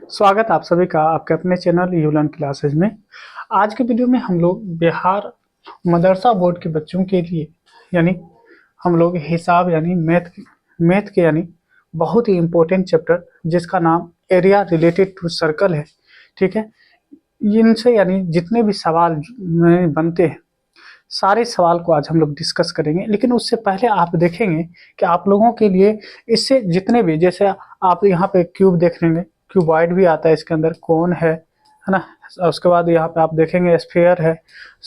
स्वागत आप सभी का आपके अपने चैनल यूलर्न क्लासेज में। आज के वीडियो में हम लोग बिहार मदरसा बोर्ड के बच्चों के लिए यानी हम लोग हिसाब यानी मैथ के यानी बहुत ही इम्पोर्टेंट चैप्टर जिसका नाम एरिया रिलेटेड टू सर्कल है। ठीक है, इनसे यानी जितने भी सवाल बनते हैं सारे सवाल को आज हम लोग डिस्कस करेंगे। लेकिन उससे पहले आप देखेंगे कि आप लोगों के लिए इससे जितने भी, जैसे आप यहाँ पे क्यूब देख लेंगे, क्यूबॉइड भी आता है इसके अंदर, कौन है ना। उसके बाद यहाँ पे आप देखेंगे स्फीयर है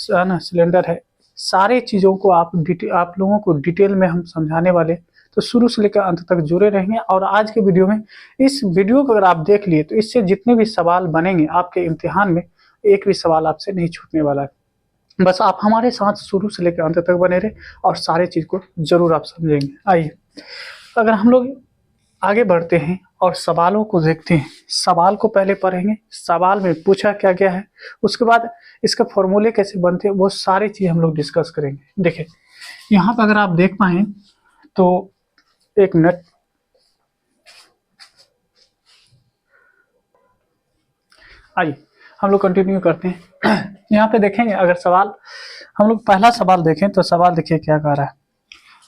ना, सिलेंडर है। सारे चीज़ों को आप लोगों को डिटेल में हम समझाने वाले, तो शुरू से लेकर अंत तक जुड़े रहेंगे। और आज के वीडियो में, इस वीडियो को अगर आप देख लिए तो इससे जितने भी सवाल बनेंगे आपके इम्तिहान में, एक भी सवाल आपसे नहीं छूटने वाला है। बस आप हमारे साथ शुरू से लेकर अंत तक बने रहे और सारे चीज़ को जरूर आप समझेंगे। आइए अगर हम लोग आगे बढ़ते हैं और सवालों को देखते हैं, सवाल को पहले पढ़ेंगे, सवाल में पूछा क्या गया है, उसके बाद इसके फॉर्मूले कैसे बनते हैं, वो सारी चीज़ हम लोग डिस्कस करेंगे। देखिए यहाँ पर अगर आप देख पाए तो एक मिनट, आइए हम लोग कंटिन्यू करते हैं। यहाँ पे देखेंगे अगर सवाल, हम लोग पहला सवाल देखें तो सवाल देखिए क्या कह रहा है।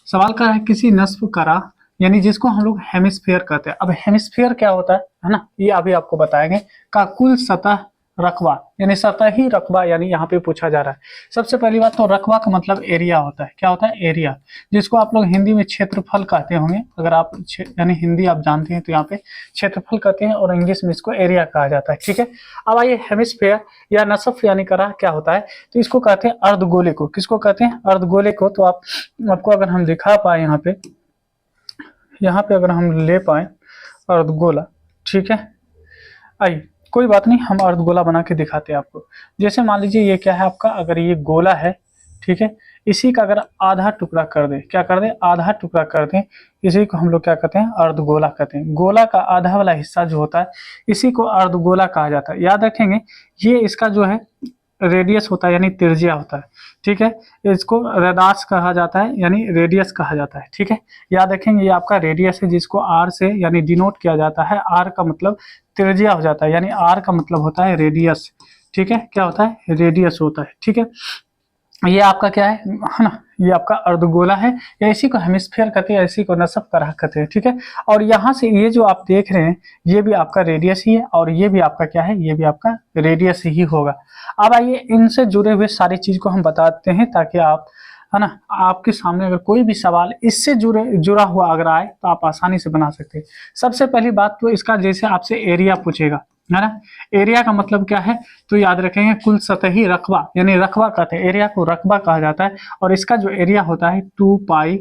सवाल का है किसी नस्ब करा यानी जिसको हम लोग हेमिस्फीयर कहते हैं। अब हेमिस्फीयर क्या होता है ना, ये अभी आपको बताएंगे। का कुल सतह रकबा यानी सतही रकबा यानी यहाँ पे पूछा जा रहा है। सबसे पहली बात तो रकबा का मतलब एरिया होता है। क्या होता है? एरिया, जिसको आप लोग हिंदी में क्षेत्रफल कहते होंगे। अगर आप यानी हिंदी आप जानते हैं तो यहाँ पे क्षेत्रफल कहते हैं और इंग्लिश में इसको एरिया कहा जाता है। ठीक है, अब आइए हेमिस्फीयर या नसफ यानी करा क्या होता है, तो इसको कहते हैं अर्धगोले को। किसको कहते हैं? अर्धगोले को। तो आपको अगर हम दिखा पाए यहाँ पे अगर हम ले पाए अर्धगोला, ठीक है, आइए कोई बात नहीं, हम अर्धगोला बना के दिखाते हैं आपको। जैसे मान लीजिए ये क्या है आपका, अगर ये गोला है, ठीक है, इसी का अगर आधा टुकड़ा कर दे, क्या कर दे? आधा टुकड़ा कर दें, इसी को हम लोग क्या कहते हैं? अर्धगोला कहते हैं। गोला का आधा वाला हिस्सा जो होता है इसी को अर्धगोला कहा जाता है। याद रखेंगे, ये इसका जो है रेडियस होता है यानी त्रिज्या होता है। ठीक है, इसको रेडास कहा जाता है यानी रेडियस कहा जाता है। ठीक है, याद रखेंगे ये आपका रेडियस है जिसको आर से यानी डिनोट किया जाता है। आर का मतलब त्रिज्या हो जाता है यानी आर का मतलब होता है रेडियस। ठीक है, क्या होता है? रेडियस होता है। ठीक है, ये आपका क्या है ना, ये आपका अर्धगोला है, या इसी को हेमिस्फीयर कहते हैं, इसी को नसफ करा कहते हैं। ठीक है, और यहाँ से ये जो आप देख रहे हैं ये भी आपका रेडियस ही है और ये भी आपका क्या है? ये भी आपका रेडियस ही होगा। अब आइए इनसे जुड़े हुए सारी चीज को हम बताते हैं ताकि आप, है ना, आपके सामने अगर कोई भी सवाल इससे जुड़ा हुआ अगर आए तो आप आसानी से बना सकते हैं। सबसे पहली बात तो इसका, जैसे आपसे एरिया पूछेगा, है ना, एरिया का मतलब क्या है? तो याद रखेंगे कुल सतही रकबा यानी रकबा कहते हैं, एरिया को रकबा कहा जाता है। और इसका जो एरिया होता है 2 पाई,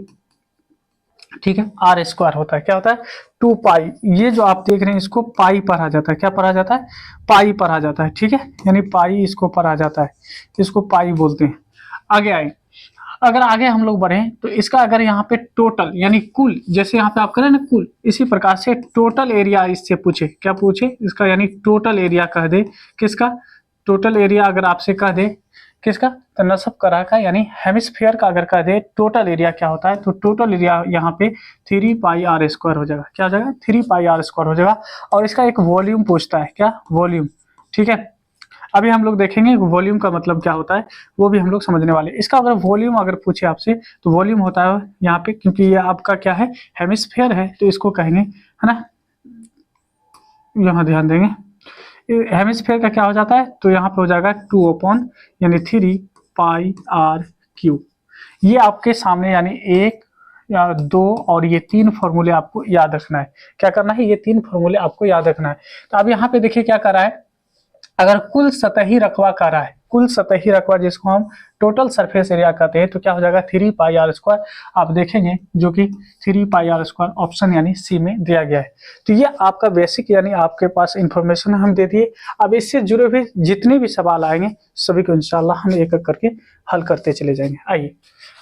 ठीक है, आर स्क्वायर होता है। क्या होता है? 2 पाई। ये जो आप देख रहे हैं इसको पाई पर आ जाता है। क्या पर आ जाता है? पाई पर आ जाता है। ठीक है, यानी पाई इसको पर आ जाता है, इसको पाई बोलते हैं। आगे आए, अगर आगे हम लोग बढ़े तो इसका अगर यहाँ पे टोटल यानी कुल, जैसे यहाँ पे आप करें ना कुल, इसी प्रकार से टोटल एरिया इससे पूछे, क्या पूछे? इसका यानी टोटल एरिया कह दे। किसका? टोटल एरिया अगर आपसे कह दे, किसका? तो नसब करा का यानी हेमिस्फीयर का अगर कह दे टोटल एरिया क्या होता है, तो टोटल एरिया यहाँ पे 3 पाई आर स्क्वायर हो जाएगा। क्या हो जाएगा? 3 पाई आर स्क्वायर हो जाएगा। और इसका एक वॉल्यूम पूछता है। क्या? वॉल्यूम। ठीक है, अभी हम लोग देखेंगे वॉल्यूम का मतलब क्या होता है, वो भी हम लोग समझने वाले। इसका अगर वॉल्यूम अगर पूछे आपसे तो वॉल्यूम होता है यहाँ पे, क्योंकि ये आपका क्या है? हेमिस्फीयर है, तो इसको कहेंगे, है ना, यहाँ ध्यान देंगे, हेमिस्फीयर का क्या हो जाता है, तो यहाँ पे हो जाएगा 2 अपॉन यानी 3 पाई आर क्यू। ये आपके सामने यानी 1 या 2 और ये 3 फॉर्मूले आपको याद रखना है। क्या करना है? ये 3 फॉर्मूले आपको याद रखना है। तो अब यहाँ पे देखिए क्या कर रहा है, अगर कुल सतही रकबा का रहा है, कुल सतही रकबा जिसको हम टोटल सरफेस एरिया कहते हैं, तो क्या हो जाएगा? 3 पाई आर स्क्वायर। आप देखेंगे जो कि 3 पाई आर स्क्वायर ऑप्शन यानी सी में दिया गया है। तो ये आपका बेसिक यानी आपके पास इंफॉर्मेशन हम दे दिए। अब इससे जुड़े हुए जितने भी सवाल आएंगे सभी को इंशाल्लाह हम एक एक करके हल करते चले जाएंगे। आइए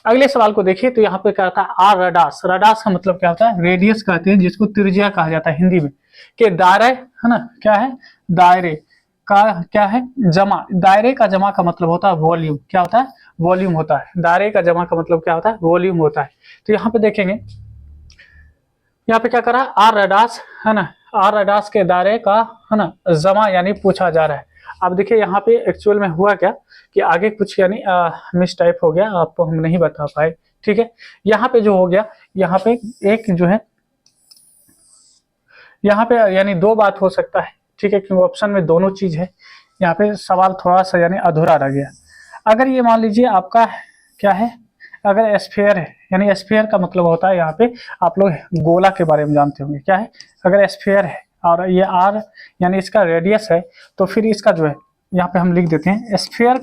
अगले सवाल को देखिए, तो यहाँ पे क्या होता है? आर रडास। रडास का मतलब क्या होता है? रेडियस कहते हैं, जिसको त्रिज्या कहा जाता है हिंदी में। के दायरे, है ना, क्या है? दायरे का क्या है? जमा। दायरे का जमा का मतलब होता है वॉल्यूम। क्या होता है? वॉल्यूम होता है। दायरे का जमा का मतलब क्या होता है? वॉल्यूम होता है। तो यहाँ पे देखेंगे, यहाँ पे क्या करा? आर रडास, है ना, आर रेडास के दायरे का है ना जमा यानी पूछा जा रहा है। अब देखिए यहाँ पे एक्चुअल में हुआ क्या कि आगे कुछ यानी मिस टाइप हो गया, आपको हम नहीं बता पाए। ठीक है, यहाँ पे जो हो गया, यहाँ पे एक जो है यहाँ पे यानी दो बात हो सकता है। ठीक है, क्योंकि ऑप्शन में दोनों चीज है। यहाँ पे सवाल थोड़ा सा यानी अधूरा रह गया। अगर ये मान लीजिए आपका क्या है, अगर स्फीयर है, यानी स्फीयर का मतलब होता है, यहाँ पे आप लोग गोला के बारे में जानते होंगे क्या है। अगर स्फीयर है और ये आर यानी इसका रेडियस है, तो फिर इसका जो है यहाँ पे हम लिख देते हैं स्फीयर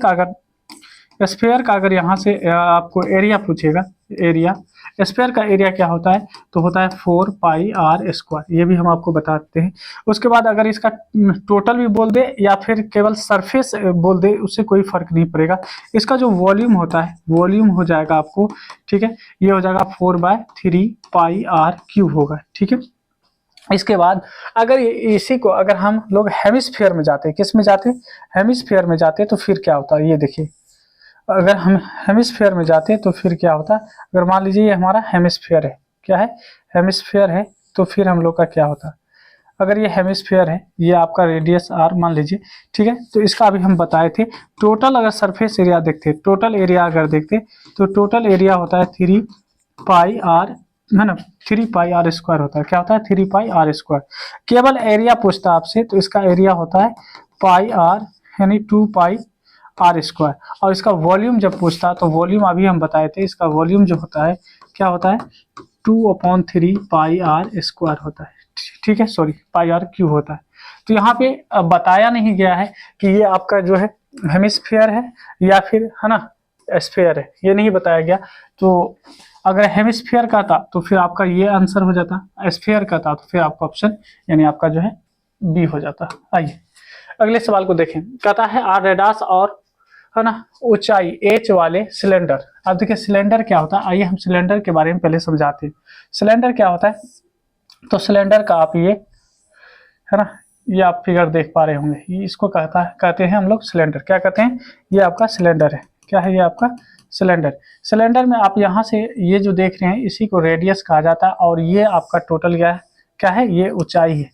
का अगर यहाँ से आपको एरिया पूछेगा, एरिया स्फीयर का एरिया क्या होता है, तो होता है 4 पाई आर स्क्वायर। ये भी हम आपको बताते हैं। उसके बाद अगर इसका टोटल भी बोल दे या फिर केवल सरफेस बोल दे, उससे कोई फर्क नहीं पड़ेगा। इसका जो वॉल्यूम होता है, वॉल्यूम हो जाएगा आपको, ठीक है, ये हो जाएगा 4/3 पाई आर क्यूब होगा। ठीक है, इसके बाद अगर इसी को अगर हम लोग हेमिस्फीयर में जाते हैं, किस में जाते हैं, हेमिस्फीयर में जाते हैं, तो फिर क्या होता है ये देखिए। अगर हम हेमिस्फीयर में जाते हैं तो फिर क्या होता है, अगर मान लीजिए ये हमारा हेमिस्फीयर है, क्या है, हेमिस्फीयर है, तो फिर हम लोग का क्या होता है, अगर ये हेमिस्फीयर है, ये आपका रेडियस आर मान लीजिए। ठीक है, तो इसका अभी हम बताए थे। टोटल अगर सरफेस एरिया देखते, टोटल एरिया अगर देखते, तो टोटल एरिया होता है 3 पाई आर, है ना, 3 पाई आर स्क्वायर होता है। क्या होता है, 3 पाई आर स्क्वायर। केवल एरिया पूछता है आपसे, तो इसका एरिया होता है पाई आर यानी 2 पाई आर स्क्वायर। और इसका वॉल्यूम जब पूछता है, तो वॉल्यूम अभी हम बताए थे, इसका वॉल्यूम जो होता है क्या होता है, 2/3 पाई आर स्क्वायर होता है। ठीक है, सॉरी, पाई आर क्यूब होता है। तो यहाँ पे बताया नहीं गया है कि ये आपका जो है हेमिस्फीयर है या फिर है ना स्फीयर है, ये नहीं बताया गया। तो अगर हेमिस्फीयर का था तो फिर आपका ये आंसर हो जाता, स्फीयर का था तो फिर आपका ऑप्शन यानी आपका जो है बी हो जाता। आइए अगले सवाल को देखें। कहता है आर रेडास और है ना ऊंचाई एच वाले सिलेंडर। अब देखिए सिलेंडर क्या होता है, आइए हम सिलेंडर के बारे में पहले समझाते हैं। सिलेंडर क्या होता है, तो सिलेंडर का आप ये है ना, ये आप फिगर देख पा रहे होंगे, ये इसको कहते हैं हम लोग सिलेंडर। क्या कहते हैं, ये आपका सिलेंडर है। क्या है, ये आपका सिलेंडर। सिलेंडर में आप यहाँ से ये जो देख रहे हैं, इसी को रेडियस कहा जाता है, और ये आपका टोटल क्या है, ये ऊंचाई है।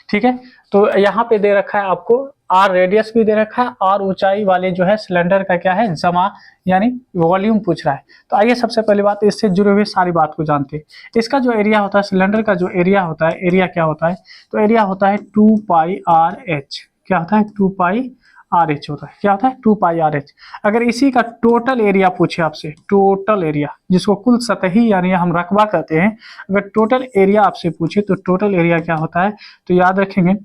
ठीक है, तो यहाँ पे दे रखा है आपको आर रेडियस भी दे रखा है, और ऊंचाई वाले जो है सिलेंडर का क्या है, जमा यानी वॉल्यूम पूछ रहा है। तो आइए सबसे पहली बात, इससे जुड़े हुए सारी बात को जानते हैं। इसका जो एरिया होता है, सिलेंडर का जो एरिया होता है, एरिया क्या होता है, तो एरिया होता है 2 पाई आर एच। क्या होता है, 2 पाई आर एच होता है। क्या होता है, 2 पाई आर एच। अगर इसी का टोटल एरिया पूछे आपसे, टोटल एरिया जिसको कुल सतही यानी हम रकबा कहते हैं, अगर टोटल एरिया आपसे पूछे तो टोटल एरिया क्या होता है, तो याद रखेंगे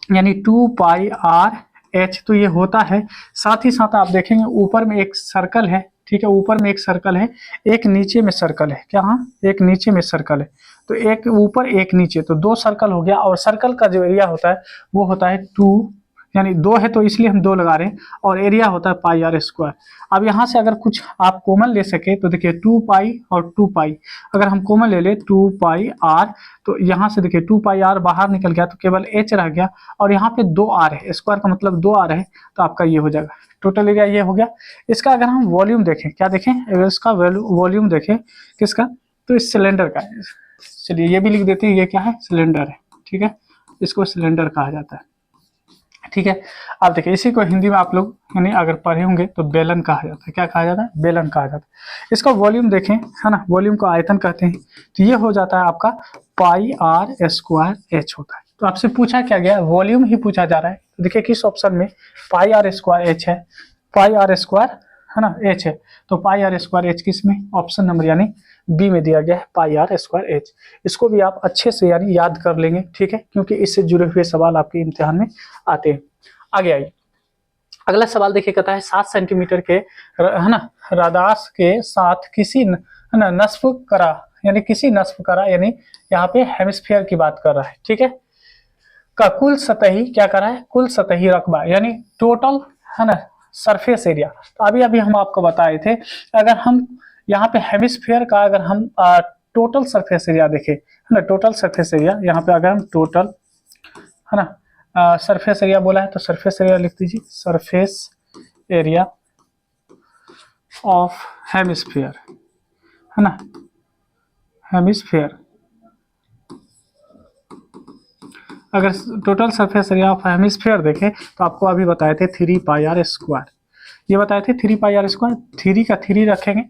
यानी 2 पाई आर एच। तो ये होता है, साथ ही साथ आप देखेंगे ऊपर में एक सर्कल है। ठीक है, ऊपर में एक सर्कल है, एक नीचे में सर्कल है। क्या, हाँ, एक नीचे में सर्कल है। तो एक ऊपर एक नीचे, तो 2 सर्कल हो गया। और सर्कल का जो एरिया होता है वो होता है 2, यानी 2 है तो इसलिए हम 2 लगा रहे हैं, और एरिया होता है पाई आर स्क्वायर। अब यहाँ से अगर कुछ आप कॉमन ले सके तो देखिए 2 पाई और 2 पाई, अगर हम कॉमन ले ले 2 पाई आर, तो यहाँ से देखिए 2 पाई आर बाहर निकल गया, तो केवल एच रह गया, और यहाँ पे 2 आर है, स्क्वायर का मतलब 2 आर है, तो आपका ये हो जाएगा टोटल एरिया, ये हो गया। इसका अगर हम वॉल्यूम देखें, क्या देखें, अगर इसका वॉल्यूम देखें किसका, तो इस सिलेंडर का। चलिए ये भी लिख देते हैं, ये क्या है, सिलेंडर है। ठीक है, इसको सिलेंडर कहा जाता है। ठीक है, आप देखिए इसी को हिंदी में आप लोग यानी अगर पढ़े होंगे तो बेलन कहा जाता है। क्या कहा जाता है, बेलन कहा जाता है। इसका वॉल्यूम देखें, है ना, वॉल्यूम को आयतन कहते हैं। तो ये हो जाता है आपका पाई आर स्क्वायर एच होता है। तो आपसे पूछा क्या गया, वॉल्यूम ही पूछा जा रहा है। तो देखिए किस ऑप्शन में पाई आर स्क्वायर एच है, पाई आर स्क्वायर है ना एच है, तो पाई आर स्क्वायर एच किस में, ऑप्शन नंबर यानी बी में दिया गया है, पाई आर स्क्वायर एच। इसको भी आप अच्छे से यानी याद कर लेंगे। ठीक है, क्योंकि इससे जुड़े हुए सवाल आपके इम्तिहान में आते हैं। आगे आइए, अगला सवाल देखिए, कहता है 7 सेंटीमीटर के है ना रादास के साथ किसी है ना नस्फ करा, यानी किसी नस्फ करा, यानी यहाँ पे हेमिस्फीयर की बात कर रहा है। ठीक है, का कुल सतही क्या कर रहा है, कुल सतही रकबा यानी टोटल है ना सरफेस एरिया। तो अभी अभी हम आपको बताए थे, अगर हम यहाँ पे हेमिस्फीयर का अगर हम टोटल सरफेस एरिया देखें, है ना, टोटल सरफेस एरिया, यहाँ पे अगर हम टोटल है ना सरफेस एरिया बोला है, तो सरफेस एरिया लिख दीजिए, सरफेस एरिया ऑफ हेमिस्फीयर, है ना, हेमिस्फीयर। अगर total surface area of hemisphere देखें तो आपको अभी बताए थे 3πr²। ये बताए थे 3πr²। 3 का 3 रखेंगे,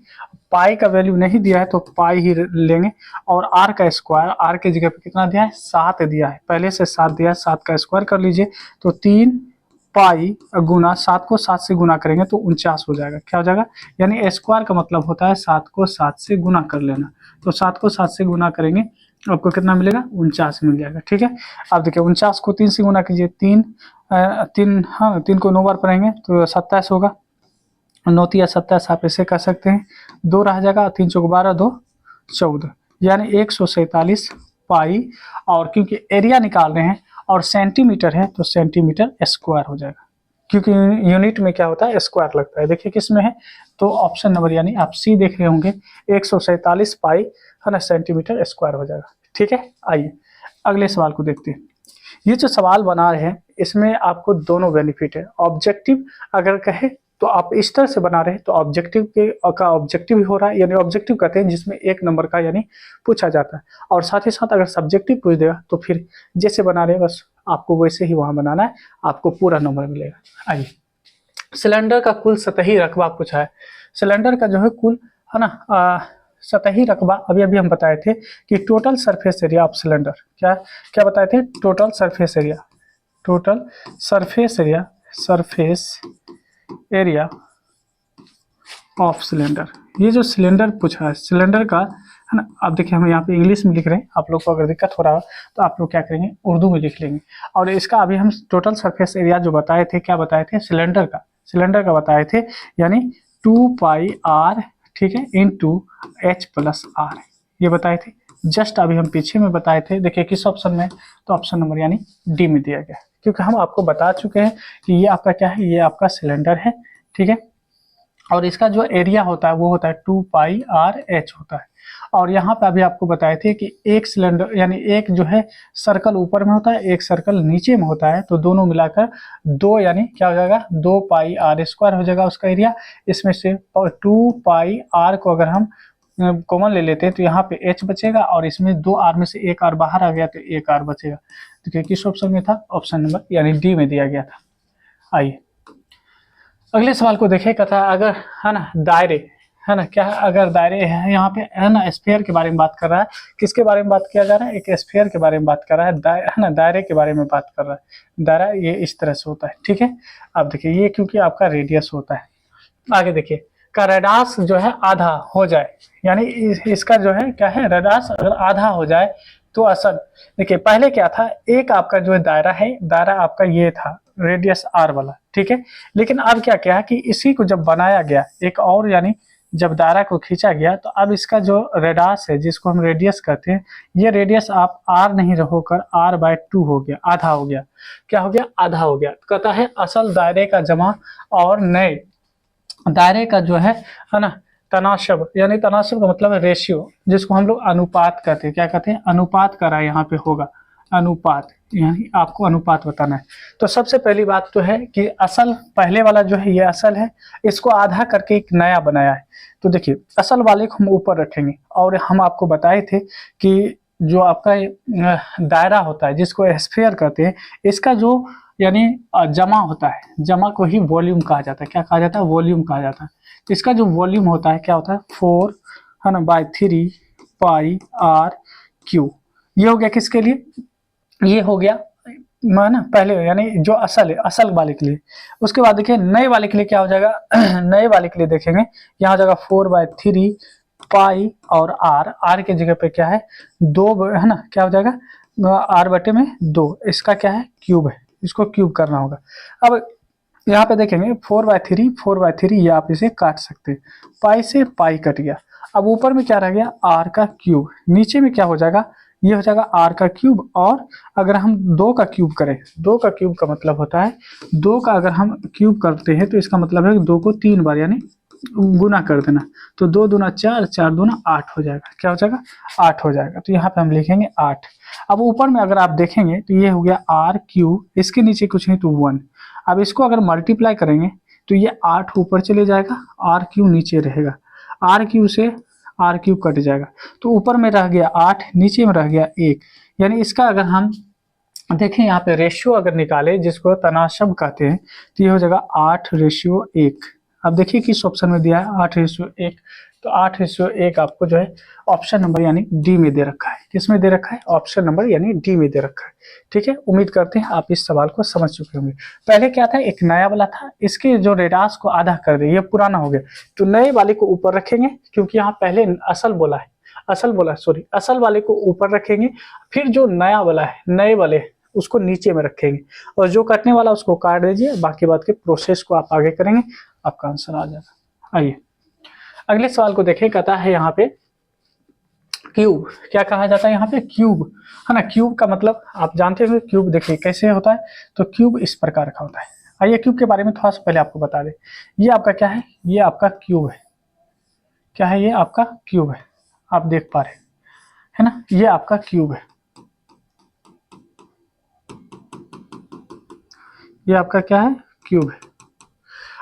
पाई का वैल्यू नहीं दिया है तो पाई ही लेंगे, और आर का स्क्वायर, आर के जगह पे कितना दिया है 7 दिया है, पहले से 7 दिया है, 7 का स्क्वायर कर लीजिए तो 3 पाई गुना 7 को 7 से गुना करेंगे तो 49 हो जाएगा। क्या हो जाएगा, यानी स्क्वायर का मतलब होता है 7 को 7 से गुना कर लेना। तो 7 को 7 से गुना करेंगे आपको कितना मिलेगा, 49 मिल जाएगा। ठीक है, अब देखिए 49 को 3 से गुना कीजिए, 3 को 9 बार पढ़ेंगे तो 27 होगा, 9 या 27 आप ऐसे कर सकते हैं, 2 रह जाएगा, 3 चौक 12, 2 14, यानी 147 पाई। और क्योंकि एरिया निकाल रहे हैं और सेंटीमीटर है तो सेंटीमीटर स्क्वायर हो जाएगा, क्योंकि यूनिट में क्या होता है स्क्वायर लगता है। देखिए किस में है, तो ऑप्शन नंबर यानी आप सी देख रहे होंगे, 147 पाई है ना सेंटीमीटर स्क्वायर हो जाएगा। ठीक है, आइए अगले सवाल को देखते हैं। ये जो सवाल बना रहे हैं इसमें आपको दोनों बेनिफिट है। ऑब्जेक्टिव अगर कहे तो आप इस तरह से बना रहे हैं तो ऑब्जेक्टिव का ऑब्जेक्टिव ही हो रहा है, यानी ऑब्जेक्टिव कहते हैं जिसमें 1 नंबर का यानी पूछा जाता है, और साथ ही साथ अगर सब्जेक्टिव पूछ देगा तो फिर जैसे बना रहे हैं बस आपको वैसे ही वहां बनाना है, आपको पूरा नंबर मिलेगा। आइए, सिलेंडर का कुल सतही रकबा पूछा है। सिलेंडर का जो है कुल है ना सतही रकबा अभी अभी हम बताए थे कि total surface area of cylinder, क्या क्या बताए थे, total surface area, total surface area, surface area of cylinder. ये जो सिलेंडर पूछा है सिलेंडर का है ना, आप देखिए हम यहाँ पे इंग्लिश में लिख रहे हैं, आप लोग को अगर दिक्कत हो रहा हो तो आप लोग क्या करेंगे उर्दू में लिख लेंगे। और इसका अभी हम टोटल सरफेस एरिया जो बताए थे, क्या बताए थे, सिलेंडर का बताए थे, यानी 2πr, ठीक है, इंटू h+r, ये बताए थे। जस्ट अभी हम पीछे में बताए थे, देखिए किस ऑप्शन में, तो ऑप्शन नंबर यानी डी में दिया गया, क्योंकि हम आपको बता चुके हैं कि ये आपका क्या है, ये आपका सिलेंडर है। ठीक है, और इसका जो एरिया होता है वो होता है 2πr(h) होता है। और यहाँ पे अभी आपको बताए थे कि एक सिलेंडर यानी एक जो है सर्कल ऊपर में होता है, एक सर्कल नीचे में होता है, तो दोनों मिलाकर 2 यानी क्या हो जाएगा 2πr² हो जाएगा उसका एरिया। इसमें से 2πr को अगर हम कॉमन ले लेते हैं तो यहाँ पे h बचेगा, और इसमें 2r में से एक r बाहर आ गया तो एक r बचेगा। तो किस ऑप्शन में था, ऑप्शन नंबर यानी डी में दिया गया था। आइए अगले सवाल को देखें, कहता है अगर है ना दायरे, है ना क्या है, अगर दायरे है यहाँ पे है ना स्फीयर के बारे में बात कर रहा है। किसके बारे में बात किया जा रहा है, एक स्फीयर के बारे में बात कर रहा है, है ना दायरे के बारे में बात कर रहा है। दायरा ये इस तरह से होता है। ठीक है, अब देखिए ये क्योंकि आपका रेडियस होता है। आगे देखिए का रेडियस जो है आधा हो जाए, यानी इसका जो है क्या है, रेडियस अगर आधा हो जाए तो असल, देखिए पहले क्या था, एक आपका जो है दायरा है, दायरा आपका ये था रेडियस आर वाला। ठीक है, लेकिन अब क्या क्या है कि इसी को जब बनाया गया एक और, यानी जब दायरा को खींचा गया तो अब इसका जो रेडियस है जिसको हम रेडियस कहते हैं, ये रेडियस आप आर नहीं होकर r/2 हो गया, आधा हो गया। क्या हो गया, आधा हो गया। कहता है असल दायरे का जमा और नए दायरे का जो है ना तनासब, यानी तनासब का मतलब है रेशियो, जिसको हम लोग अनुपात कहते हैं। क्या कहते हैं, अनुपात करा यहाँ पे होगा, अनुपात, यानी आपको अनुपात बताना है। तो सबसे पहली बात तो है कि असल पहले वाला जो है ये असल है, इसको आधा करके एक नया बनाया है। तो देखिए असल वाले को हम ऊपर रखेंगे, और हम आपको बताए थे कि जो आपका दायरा होता है जिसको स्फीयर कहते हैं, इसका जो यानी जमा होता है, जमा को ही वॉल्यूम कहा जाता है। क्या कहा जाता है, वॉल्यूम कहा जाता है। इसका जो वॉल्यूम होता है क्या होता है, 4 है ना बाय 3πr²। ये हो गया किसके लिए, ये हो गया ना पहले यानी जो असल है, असल वाले के लिए। उसके बाद देखिए नए वाले के लिए क्या हो जाएगा नए वाले के लिए देखेंगे, यहाँ हो जाएगा 4/3 और r के जगह पे क्या है 2 है ना, क्या हो जाएगा r/2, इसका क्या है क्यूब है, इसको क्यूब करना होगा। अब यहाँ पे देखेंगे 4/3 ये आप इसे काट सकते हैं, पाई से पाई कट गया। अब ऊपर में क्या रह गया, r का क्यूब, नीचे में क्या हो जाएगा, ये हो जाएगा r का क्यूब। और अगर हम 2 का क्यूब करें, 2 का क्यूब का मतलब होता है 2 का अगर हम क्यूब करते हैं तो इसका मतलब है 2 को 3 बार यानी गुना कर देना। तो 2 दूना 4, 4 दूना 8 हो जाएगा। क्या हो जाएगा, 8 हो जाएगा। तो यहाँ पे हम लिखेंगे 8। अब ऊपर में अगर आप देखेंगे तो ये हो गया r³, इसके नीचे कुछ नहीं तो 1। अब इसको अगर मल्टीप्लाई करेंगे तो ये 8 ऊपर चले जाएगा, r³ नीचे रहेगा, r³ से r³ कट जाएगा, तो ऊपर में रह गया 8, नीचे में रह गया 1। यानी इसका अगर हम देखें यहाँ पे रेशियो अगर निकाले जिसको तनाशब कहते हैं तो ये हो जाएगा 8:1। अब देखिए किस ऑप्शन में दिया है 8:1, तो 8:1 आपको जो है ऑप्शन नंबर यानी डी में दे रखा है। किस में दे रखा है? ऑप्शन नंबर यानी डी में दे रखा है। ठीक है, उम्मीद करते हैं आप इस सवाल को समझ चुके होंगे। पहले क्या था, एक नया वाला था, इसके जो रेडास को आधा कर दे, ये पुराना हो गया, तो नए वाले को ऊपर रखेंगे क्योंकि यहाँ पहले असल वाले को ऊपर रखेंगे, फिर जो नया वाला है, नए वाले उसको नीचे में रखेंगे, और जो कटने वाला उसको काट दीजिए, बाकी बात के प्रोसेस को आप आगे करेंगे, आपका आंसर आ जाएगा। आइए अगले सवाल को देखें, कहता है यहाँ पे क्यूब, क्या कहा जाता है यहाँ पे? क्यूब, है ना। क्यूब का मतलब आप जानते हो, क्यूब देखिए कैसे होता है, तो क्यूब इस प्रकार का होता है। आइए क्यूब के बारे में थोड़ा सा पहले आपको बता दें। ये आपका क्या है? ये आपका क्यूब है। क्या है? ये आपका क्यूब है, आप देख पा रहे है ना, ये आपका क्यूब है। ये आपका क्या है? क्यूब है।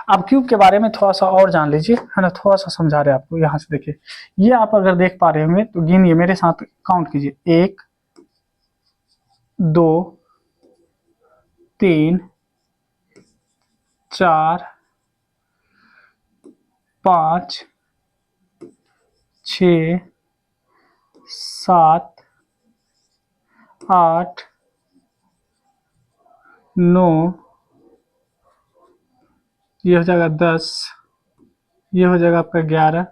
अब क्यूब के बारे में थोड़ा सा और जान लीजिए, है ना, थोड़ा सा समझा रहे हैं आपको। यहाँ से देखिए, ये आप अगर देख पा रहे होंगे तो गिनिए, मेरे साथ काउंट कीजिए, 1 2 3 4 5 6 7 8 9, ये हो जाएगा 10, ये हो जाएगा आपका 11,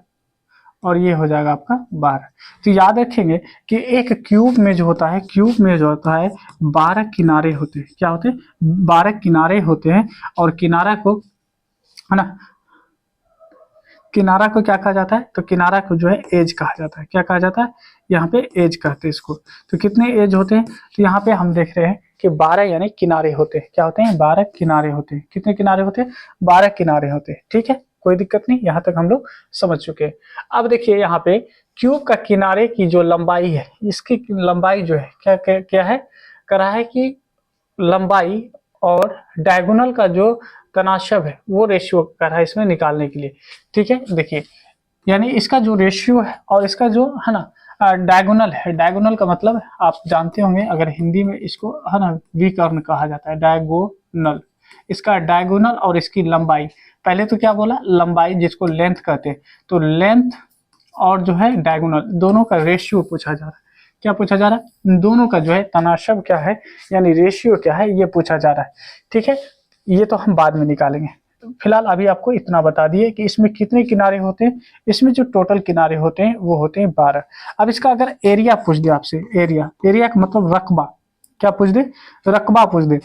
और ये हो जाएगा आपका 12। तो याद रखेंगे कि एक क्यूब में जो होता है, क्यूब में जो होता है 12 किनारे होते हैं। क्या होते हैं? 12 किनारे होते हैं, और किनारा को, है ना, किनारा को क्या कहा जाता है? तो किनारा को जो है एज कहा जाता है। क्या कहा जाता है? यहाँ पे एज कहते हैं इसको। तो कितने एज होते हैं? तो यहाँ पे हम देख रहे हैं कि 12 यानी किनारे होते हैं। क्या होते हैं? 12 किनारे होते हैं। कितने किनारे होते हैं? 12 किनारे होते हैं। ठीक है, कोई दिक्कत नहीं, यहाँ तक हम लोग समझ चुके हैं। अब देखिए यहाँ पे क्यूब का किनारे की जो लंबाई है, इसकी लंबाई जो है क्या क्या, क्या है करा है कि लंबाई और डायगोनल का जो तनाशब है वो रेशियो कर रहा है इसमें निकालने के लिए। ठीक है, देखिए यानी इसका जो रेशियो है और इसका जो है ना डायगोनल है, डायगोनल का मतलब आप जानते होंगे, अगर हिंदी में इसको है ना विकर्ण कहा जाता है, डायगोनल। इसका डायगोनल और इसकी लंबाई, पहले तो क्या बोला? लंबाई, जिसको लेंथ कहते हैं, तो लेंथ और जो है डायगोनल दोनों का रेशियो पूछा जा रहा है। क्या पूछा जा रहा है? दोनों का जो है तनाशब क्या है, यानी रेशियो क्या है, ये पूछा जा रहा है। ठीक है, ये तो हम बाद में निकालेंगे। फिलहाल अभी आपको इतना बता दिए कि इसमें कितने किनारे होते हैं। इसमें जो टोटल किनारे होते हैं वो होते हैं 12। अब इसका अगर एरिया पूछ दे आपसे, एरिया का मतलब रकबा, क्या पूछ दे? रकबा पूछ दे,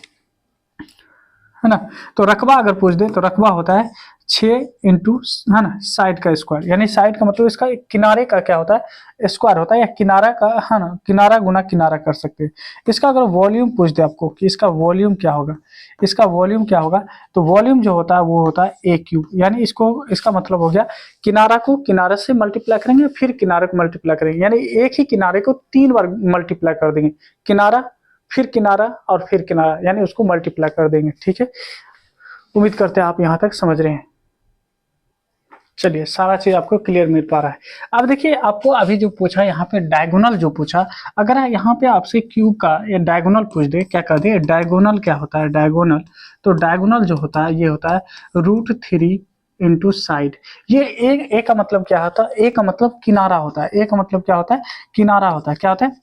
है ना। तो रकबा अगर पूछ दे तो रकबा होता है 6 इंटू, है ना, साइड का स्क्वायर, यानी साइड का मतलब इसका किनारे का क्या होता है? स्क्वायर होता है, या किनारा का, है ना, किनारा गुना किनारा कर सकते हैं। इसका अगर वॉल्यूम पूछ दे आपको कि इसका वॉल्यूम क्या होगा, इसका वॉल्यूम क्या होगा, तो वॉल्यूम जो होता है वो होता है ए क्यूब, यानी इसको, इसका मतलब हो गया किनारा को किनारे से मल्टीप्लाई करेंगे, फिर किनारे को मल्टीप्लाई करेंगे, यानी एक ही किनारे को 3 बार मल्टीप्लाई कर देंगे, किनारा फिर किनारा और फिर किनारा, यानी उसको मल्टीप्लाई कर देंगे। ठीक है, उम्मीद करते हैं आप यहाँ तक समझ रहे हैं। चलिए, सारा चीज आपको क्लियर मिल पा रहा है। अब देखिए आपको अभी जो पूछा यहाँ पे डायगोनल जो पूछा, अगर यहाँ पे आपसे क्यूब का ये डायगोनल पूछ दे, क्या कर दे? डायगोनल क्या होता है? डायगोनल, तो डायगोनल जो होता है ये होता है √3 इंटू साइड। ये ए का मतलब क्या होता है? ए का मतलब किनारा होता है। ए का मतलब क्या होता है? किनारा होता है। क्या होता है?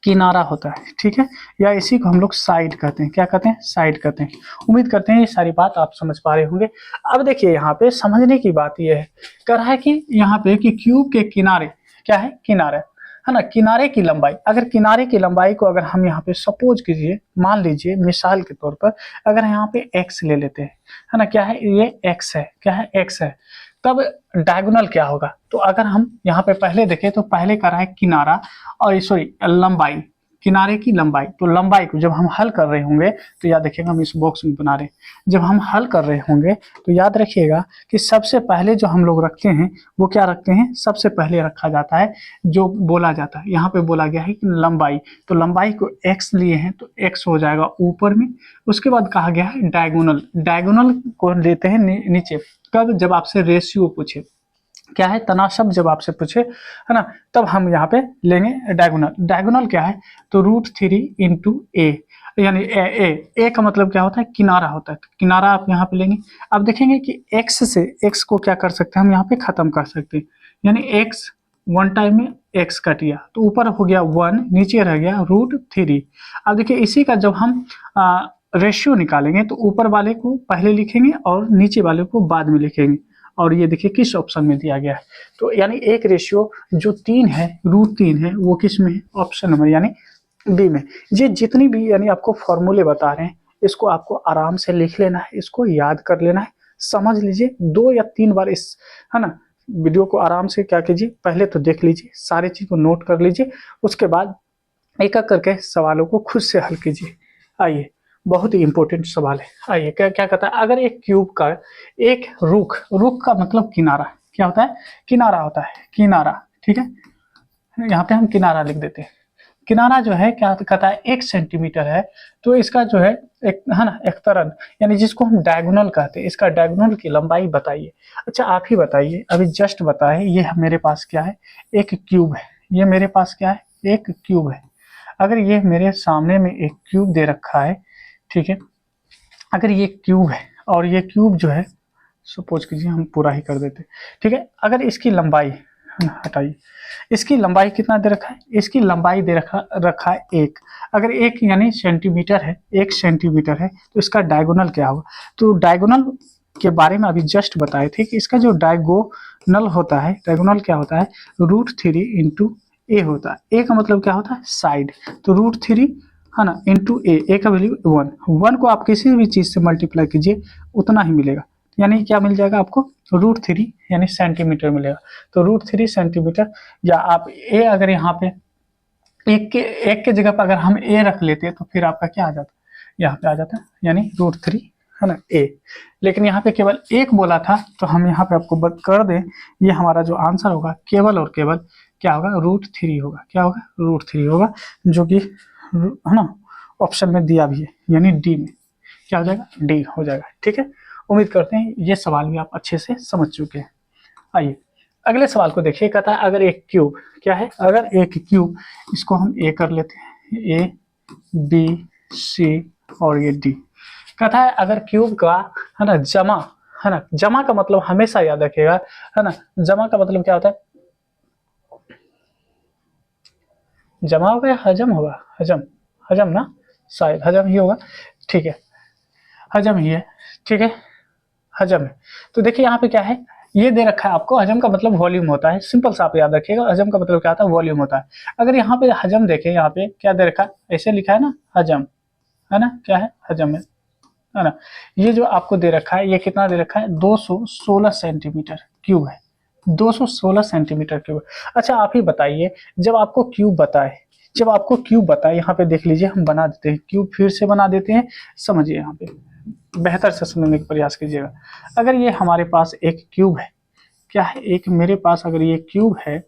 किनारा होता है। ठीक है, या इसी को हम लोग साइड कहते हैं। क्या कहते हैं? साइड कहते हैं। उम्मीद करते हैं ये सारी बात आप समझ पा रहे होंगे। अब देखिए यहाँ पे समझने की बात यह है, कर रहा है कि यहाँ पे कि क्यूब के किनारे क्या है? किनारे, है ना, किनारे की लंबाई। अगर किनारे की लंबाई को अगर हम यहाँ पे सपोज कीजिए, मान लीजिए मिसाल के तौर पर, अगर यहाँ पे x ले लेते हैं, है ना, क्या है? ये x है। क्या है? x है। तब डायगोनल क्या होगा? तो अगर हम यहाँ पे पहले देखें तो पहले कर रहा है किनारा, और सॉरी लंबाई, किनारे की लंबाई। तो लंबाई को जब हम हल कर रहे होंगे तो याद रखिएगा, हम इस बॉक्स में बना रहे हैं, जब हम हल कर रहे होंगे तो याद रखिएगा कि सबसे पहले जो हम लोग रखते हैं वो क्या रखते हैं? सबसे पहले रखा जाता है जो बोला जाता है, यहाँ पे बोला गया है कि लंबाई, तो लंबाई को x लिए हैं तो x हो जाएगा ऊपर में। उसके बाद कहा गया है डायगोनल, डायगोनल को लेते हैं नीचे। कब? जब आपसे रेशियो पूछे, क्या है? तनाशब जब आपसे पूछे, है ना, तब हम यहाँ पे लेंगे डायगोनल। डायगोनल क्या है? तो √3 इंटू ए। यानी ए का मतलब क्या होता है, किनारा होता है। तो किनारा आप यहाँ पे लेंगे। अब देखेंगे कि एक्स से एक्स को क्या कर सकते हैं हम यहाँ पे खत्म कर सकते हैं, यानी एक्स वन टाइम में एक्स कट गया तो ऊपर हो गया 1, नीचे रह गया √3। अब देखिए इसी का जब हम रेशियो निकालेंगे तो ऊपर वाले को पहले लिखेंगे और नीचे वाले को बाद में लिखेंगे। और ये देखिए किस ऑप्शन में दिया गया है, तो यानी एक रेशियो जो 3 है, √3 है, वो किस में है, ऑप्शन नंबर यानी बी में। ये जितनी भी यानी आपको फॉर्मूले बता रहे हैं इसको आपको आराम से लिख लेना है, इसको याद कर लेना है, समझ लीजिए 2 या 3 बार इस, है ना, वीडियो को आराम से क्या कीजिए, पहले तो देख लीजिए, सारी चीज को नोट कर लीजिए, उसके बाद एक एक करके सवालों को खुद से हल कीजिए। आइए, बहुत ही इंपॉर्टेंट सवाल है। आइए, क्या क्या कहता है, अगर एक क्यूब का एक रुख, रुख का मतलब किनारा, क्या होता है, किनारा होता है, किनारा, ठीक है, यहाँ पे हम किनारा लिख देते हैं। किनारा जो है क्या कहता है 1 सेंटीमीटर है, तो इसका जो है एक, है ना, एक तरन, यानी जिसको हम डायगोनल कहते हैं, इसका डायगोनल की लंबाई बताइए। अच्छा आप ही बताइए, अभी जस्ट बताए, ये मेरे पास क्या है, एक क्यूब है, ये मेरे पास क्या है, एक क्यूब है। अगर ये मेरे सामने में एक क्यूब दे रखा है, ठीक है, अगर ये क्यूब है और ये क्यूब जो है, सपोज कीजिए हम पूरा ही कर देते, ठीक है, अगर इसकी लंबाई, हटाइए, इसकी लंबाई कितना दे रखा है, इसकी लंबाई दे रखा है 1, अगर 1 यानी सेंटीमीटर है, 1 सेंटीमीटर है, तो इसका डायगोनल क्या होगा। तो डायगोनल के बारे में अभी जस्ट बताए थे कि इसका जो डायगोनल होता है, डायगोनल क्या होता है, √3 इंटू ए होता है। ए का मतलब क्या होता है, साइड, तो √3, है ना, इंटू ए का वैल्यू 1 को आप किसी भी चीज से मल्टीप्लाई कीजिए उतना ही मिलेगा, यानी क्या मिल जाएगा आपको, √3 यानी सेंटीमीटर मिलेगा। तो √3 सेंटीमीटर, या आप ए अगर यहाँ पे एक के जगह पर अगर हम ए रख लेते तो फिर आपका क्या आ जाता, यहाँ पे आ जाता यानी √3, है ना, ए। लेकिन यहाँ पे केवल 1 बोला था, तो हम यहाँ पे आपको कर दें, ये हमारा जो आंसर होगा केवल और केवल क्या होगा, √3 होगा। क्या होगा, √3 होगा, जो कि, है ना, ऑप्शन में दिया भी है, यानी डी में क्या हो जाएगा, डी हो जाएगा। ठीक है, उम्मीद करते हैं ये सवाल भी आप अच्छे से समझ चुके हैं। आइए अगले सवाल को देखिए, कहता है अगर एक क्यूब, क्या है, अगर एक क्यूब, इसको हम ए कर लेते हैं, ए बी सी और ये डी। कहता है अगर क्यूब का, है ना, जमा, है ना, जमा का मतलब हमेशा याद रखिएगा, है ना, जमा का मतलब क्या होता है, जमा होगा या हजम होगा, हजम, हजम ना, शायद हजम ही होगा, ठीक है, हजम ही है, ठीक है, हजम है। तो देखिए यहाँ पे क्या है, ये दे रखा है आपको, हजम का मतलब वॉल्यूम होता है, सिंपल सा आप याद रखिएगा, हजम का मतलब क्या होता है, वॉल्यूम होता है। अगर यहाँ पे हजम देखें, यहाँ पे क्या दे रखा है, ऐसे लिखा है ना, हजम, है ना, क्या है, हजम है ना। ये जो आपको दे रखा है, ये कितना दे रखा है, 216 सेंटीमीटर क्यूब है, 216 सेंटीमीटर क्यूब। अच्छा आप ही बताइए, जब आपको क्यूब बताए, जब आपको क्यूब बताए, यहाँ पे देख लीजिए, हम बना देते हैं क्यूब, फिर से बना देते हैं, समझिए यहाँ पे बेहतर से समझने का प्रयास कीजिएगा। अगर ये हमारे पास एक क्यूब है, क्या है, एक मेरे पास अगर ये क्यूब है,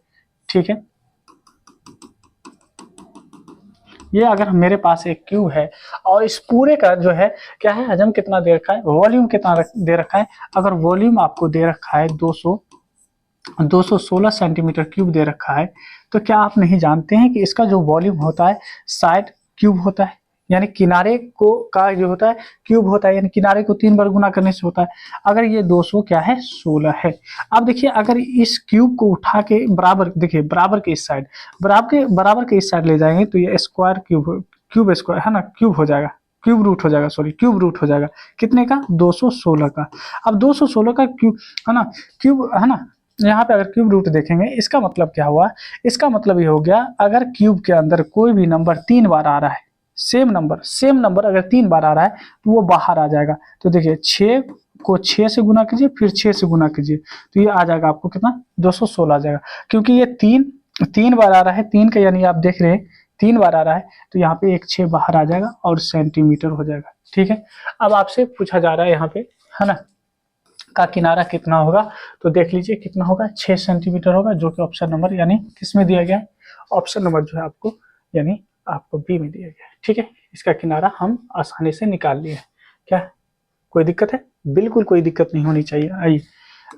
ठीक है, ये अगर मेरे पास एक क्यूब है और इस पूरे का जो है क्या है, हजम कितना दे रखा है, वॉल्यूम कितना दे रखा है, अगर वॉल्यूम आपको दे रखा है 216 सेंटीमीटर क्यूब दे रखा है, तो क्या आप नहीं जानते हैं कि इसका जो वॉल्यूम होता है साइड क्यूब होता है, यानी किनारे को का जो होता है क्यूब होता है, यानी किनारे को 3 बार गुना करने से होता है। अगर ये 200 क्या है, 16 है। अब देखिए अगर इस क्यूब को उठा के बराबर, देखिए बराबर के इस साइड, बराबर के इस साइड ले जाएंगे तो ये स्क्वायर क्यूब स्क्वायर, है ना, क्यूब हो जाएगा, क्यूब रूट हो जाएगा, सॉरी क्यूब रूट हो जाएगा, कितने का, 216 का। अब 216 का क्यूब, है ना, क्यूब, है ना, यहाँ पे अगर क्यूब रूट देखेंगे, इसका मतलब क्या हुआ, इसका मतलब ये हो गया, अगर क्यूब के अंदर कोई भी नंबर 3 बार आ रहा है, सेम नंबर अगर 3 बार आ रहा है तो वो बाहर आ जाएगा। तो देखिए 6 को 6 से गुना कीजिए, फिर 6 से गुना कीजिए, तो ये आ जाएगा आपको कितना, 216 आ जाएगा। क्योंकि ये 3 बार आ रहा है, 3 का यानी आप देख रहे हैं 3 बार आ रहा है, तो यहाँ पे एक 6 बाहर आ जाएगा और सेंटीमीटर हो जाएगा। ठीक है, अब आपसे पूछा जा रहा है यहाँ पे, है ना, का किनारा कितना होगा, तो देख लीजिए कितना होगा, 6 सेंटीमीटर होगा, जो कि ऑप्शन नंबर यानी किसमें दिया गया है, ऑप्शन नंबर जो है आपको, यानी आपको बी में दिया गया है। ठीक है, इसका किनारा हम आसानी से निकाल लिए। क्या कोई दिक्कत है, बिल्कुल कोई दिक्कत नहीं होनी चाहिए। आइए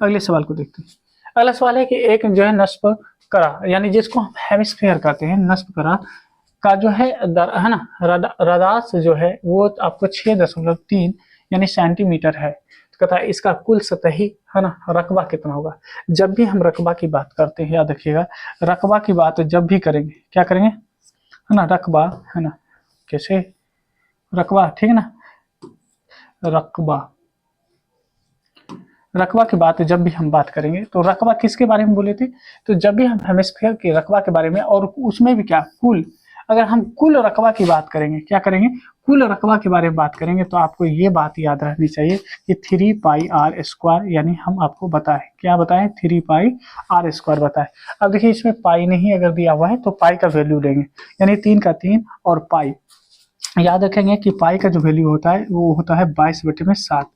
अगले सवाल को देखते हैं। अगला सवाल है कि एक जो है नस्ब करा, यानी जिसको हम हेमिस्फीयर कहते हैं, नस्ब करा का जो है है ना रदास जो है वो आपको 6.3 यानी सेंटीमीटर है। तो कहता है इसका कुल सतही है ना रकबा कितना होगा। जब भी हम रकबा की बात करते हैं याद रखिएगा, रकबा की बात जब भी करेंगे क्या करेंगे है ना, रकबा है ना, कैसे रकबा, ठीक है ना, रकबा, रकबा की बात जब भी हम बात करेंगे तो रकबा किसके बारे में बोले थे, तो जब भी हम हेमिस्फीयर के रकबा के बारे में और उसमें भी क्या कुल, अगर हम कुल रकबा की बात करेंगे क्या करेंगे, कुल रकबा के बारे में बात करेंगे तो आपको ये बात याद रखनी चाहिए कि 3 पाई आर स्क्वायर, यानी हम आपको बताएं क्या बताएं 3 पाई आर स्क्वायर बताएं। अब देखिए इसमें पाई नहीं अगर दिया हुआ है तो पाई का वैल्यू लेंगे, यानी 3 का 3 और पाई, याद रखेंगे कि पाई का जो वैल्यू होता है वो होता है 22/7।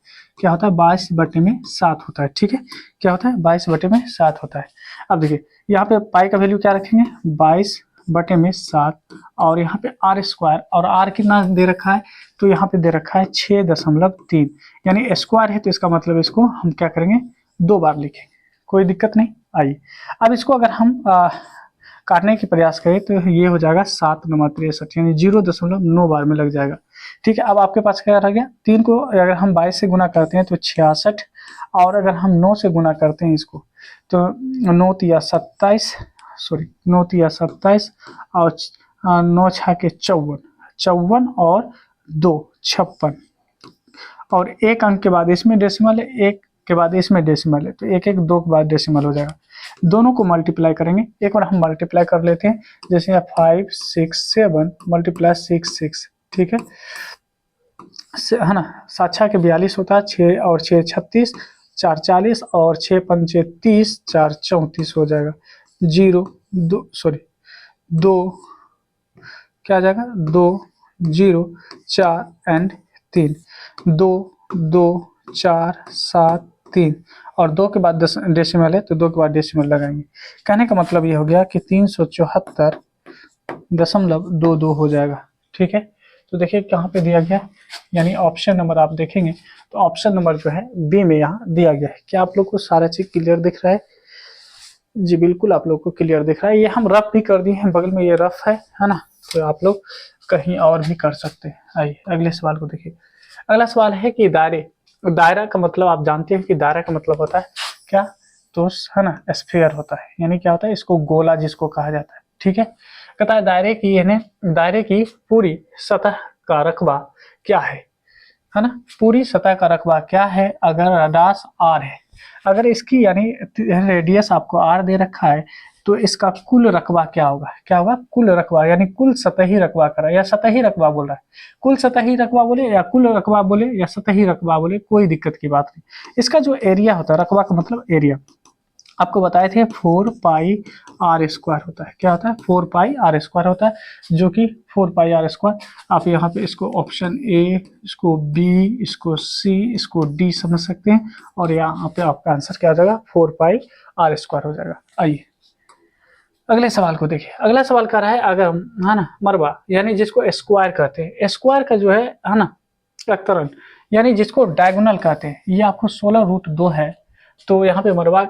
क्या होता है 22/7 होता है, ठीक है, क्या होता है 22/7 होता है। अब देखिए यहाँ पे पाई का वैल्यू क्या रखेंगे 22/7 और यहाँ पे आर स्क्वायर, और आर कितना दे रखा है, तो यहाँ पे दे रखा है 6.3, यानी स्क्वायर है तो इसका मतलब इसको हम क्या करेंगे 2 बार लिखेंगे, कोई दिक्कत नहीं। आइए अब इसको अगर हम काटने की प्रयास करें तो ये हो जाएगा 7×63 यानी 0.9 बार में लग जाएगा, ठीक है। अब आपके पास क्या रह गया, 3 को अगर हम 22 से गुना करते हैं तो 66, और अगर हम 9 से गुना करते हैं इसको तो 9 तिया 27, सॉरी 9 तिया 27 और 9 छके 54, 54 और 2 56, और एक अंक के बाद इसमें डेसिमल है, एक के बाद इसमें डेसिमल है, तो एक एक 2 के बाद डेसिमल हो जाएगा। दोनों को मल्टीप्लाई करेंगे, एक बार हम मल्टीप्लाई कर लेते हैं, जैसे 5 6 7 मल्टीप्लाई 6 6, ठीक है ना, 7 छः के 42 होता है, 6 और 6 36, 4 40 और 6 पंचे 30, 4 34 हो जाएगा, 0 2 सॉरी 2 क्या आ जाएगा 2 0 4 एंड 3, 2 2 4 7 3, और 2 के बाद डेसिमल है तो 2 के बाद डेसिमल लगाएंगे। कहने का मतलब ये हो गया कि 374.22 हो जाएगा, ठीक है। तो देखिए कहाँ पे दिया गया, यानी ऑप्शन नंबर आप देखेंगे तो ऑप्शन नंबर जो है बी में यहाँ दिया गया है। क्या आप लोग को सारा चीज क्लियर दिख रहा है? जी बिल्कुल आप लोग को क्लियर दिख रहा है। ये हम रफ भी कर दिए हैं, बगल में ये रफ है ना, तो आप लोग कहीं और भी कर सकते हैं। आइए अगले सवाल को देखिए। अगला सवाल है कि दायरा का मतलब आप जानते हैं कि दायरा का मतलब होता है क्या, तो है ना स्फीयर होता है, यानी क्या होता है इसको गोला जिसको कहा जाता है, ठीक है। कहता है दायरे की पूरी सतह का रकबा क्या है ना, पूरी सतह का रकबा क्या है अगर रडास आर है, अगर इसकी यानी रेडियस आपको आर दे रखा है तो इसका कुल रकबा क्या होगा, क्या होगा कुल रकबा, यानी कुल सतही रकबा करा या सतही रकबा बोल रहा है, कुल सतही रकबा बोले या कुल रकबा बोले या सतही रकबा बोले कोई दिक्कत की बात नहीं। इसका जो एरिया होता है, रकबा का मतलब एरिया, आपको बताए थे 4 पाई आर स्क्वायर होता है, क्या होता है 4 पाई आर स्क्वायर होता है, जो कि 4 पाई आर स्क्वायर आप यहाँ पे इसको ऑप्शन ए, इसको बी, इसको सी, इसको डी समझ सकते हैं, और यहाँ पे आपका आंसर क्या हो जाएगा 4 पाई आर स्क्वायर हो जाएगा। आइए अगले सवाल को देखिए। अगला सवाल कर रहा है अगर है ना मरबा, यानी जिसको स्क्वायर कहते हैं, स्क्वायर का जो है ना अक्तरण, यानी जिसको डायगोनल कहते हैं, ये आपको 16√2 है, तो यहाँ पे मरबा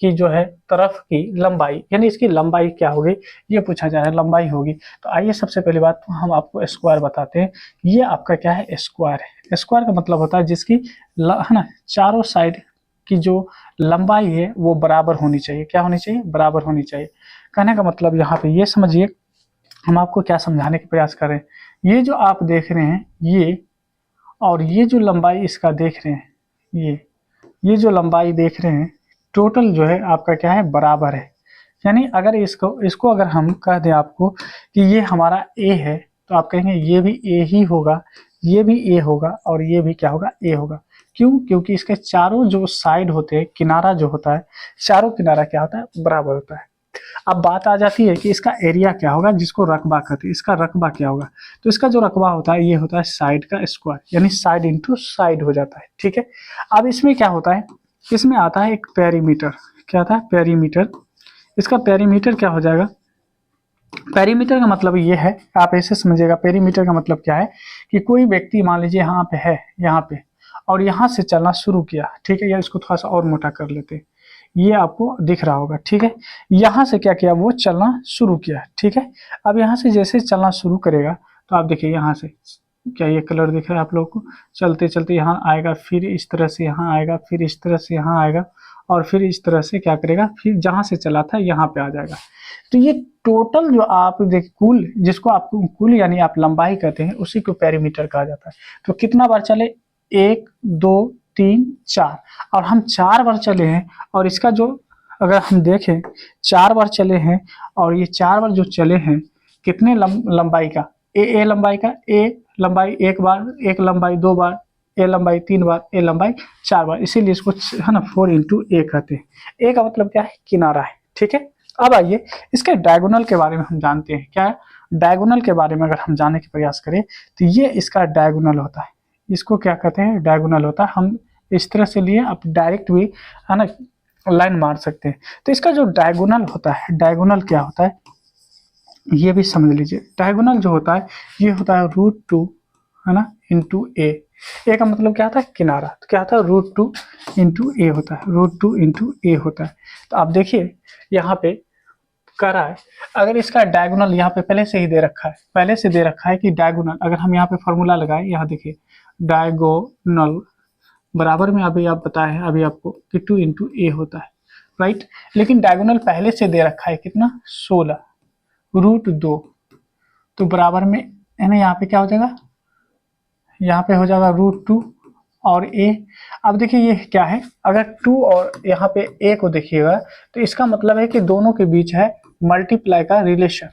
की जो है तरफ की लंबाई, यानी इसकी लंबाई क्या होगी ये पूछा जा रहा है, लंबाई होगी। तो आइए सबसे पहली बात तो हम आपको स्क्वायर बताते हैं। ये आपका क्या है स्क्वायर है, स्क्वायर का मतलब होता है जिसकी है ना चारों साइड की जो लंबाई है वो बराबर होनी चाहिए, क्या होनी चाहिए बराबर होनी चाहिए। कहने का मतलब यहाँ पे ये समझिए, हम आपको क्या समझाने का प्रयास कर रहे हैं, ये जो आप देख रहे हैं ये, और ये जो लंबाई इसका देख रहे हैं ये जो लंबाई देख रहे हैं टोटल जो है आपका क्या है बराबर है। यानी अगर इसको अगर हम कह दें आपको कि ये हमारा ए है, तो आप कहेंगे ये भी ए ही होगा, ये भी ए होगा, और ये भी क्या होगा ए होगा। क्यों? क्योंकि इसके चारों जो साइड होते हैं, किनारा जो होता है, चारों किनारा क्या होता है बराबर होता है। अब बात आ जाती है कि इसका एरिया क्या होगा, जिसको रकबा कहते हैं, इसका रकबा क्या होगा। तो इसका जो रकबा होता है ये होता है साइड का स्क्वायर, यानी साइड इंटू साइड हो जाता है, ठीक है। अब इसमें क्या होता है, इसमें आता है एक पेरीमीटर, क्या आता है पेरीमीटर, इसका पेरीमीटर क्या हो जाएगा, पेरीमीटर का मतलब ये है, आप ऐसे समझिएगा, पेरीमीटर का मतलब क्या है कि कोई व्यक्ति मान लीजिए यहाँ पे है, यहाँ पे, और यहाँ से चलना शुरू किया, ठीक है, या इसको थोड़ा सा और मोटा कर लेते हैं, ये आपको दिख रहा होगा, ठीक है। यहाँ से क्या किया, वो चलना शुरू किया, ठीक है। अब यहाँ से जैसे चलना शुरू करेगा तो आप देखिए यहाँ से क्या ये कलर दिख रहा है आप लोगों को, चलते चलते यहाँ आएगा, फिर इस तरह से यहाँ आएगा, फिर इस तरह से यहाँ आएगा, और फिर इस तरह से क्या करेगा, फिर जहाँ से चला था यहाँ पे आ जाएगा। तो ये टोटल जो आप देखिए कुल, जिसको आप कुल यानी आप लंबाई कहते हैं, उसी को पेरीमीटर कहा जाता है। तो कितना बार चले, 1 2 3 4, और हम 4 बार चले हैं। और इसका जो अगर हम देखें 4 बार चले हैं, और ये 4 बार जो चले हैं कितने लंबाई का, ए लंबाई का, ए लंबाई 1 बार, एक लंबाई 2 बार, ए लंबाई 3 बार, ए लंबाई 4 बार, इसीलिए इसको है ना 4 इंटू ए कहते हैं। ए का मतलब क्या है, किनारा है, ठीक है। अब आइए इसके डायगोनल के बारे में हम जानते हैं। क्या है डायगोनल के बारे में अगर हम जानने का प्रयास करें तो ये इसका डायगोनल होता है। इसको क्या कहते हैं, डायगोनल होता है। हम इस तरह से लिए, आप डायरेक्ट भी है ना लाइन मार सकते हैं। तो इसका जो डायगोनल होता है, डायगोनल क्या होता है ये भी समझ लीजिए। डायगोनल जो होता है ये होता है √2 है ना इंटू ए। ए का मतलब क्या होता है, किनारा। तो क्या होता है, √2 इंटू ए होता है, √2 इंटू ए होता है। तो आप देखिए यहाँ पे कर रहा है, अगर इसका डायगोनल यहाँ पे पहले से ही दे रखा है, पहले से दे रखा है कि डायगोनल, अगर हम यहाँ पे फॉर्मूला लगाए, यहाँ देखिए डायगोनल बराबर में अभी आप बताए हैं अभी आपको कि 2 इंटू ए होता है, राइट। लेकिन डायगोनल पहले से दे रखा है कितना, 16 √2, तो बराबर में है ना, यहाँ पे क्या हो जाएगा, यहाँ पे हो जाएगा √2 और ए। अब देखिए ये क्या है, अगर 2 और यहाँ पे ए को देखिएगा तो इसका मतलब है कि दोनों के बीच है मल्टीप्लाई का रिलेशन।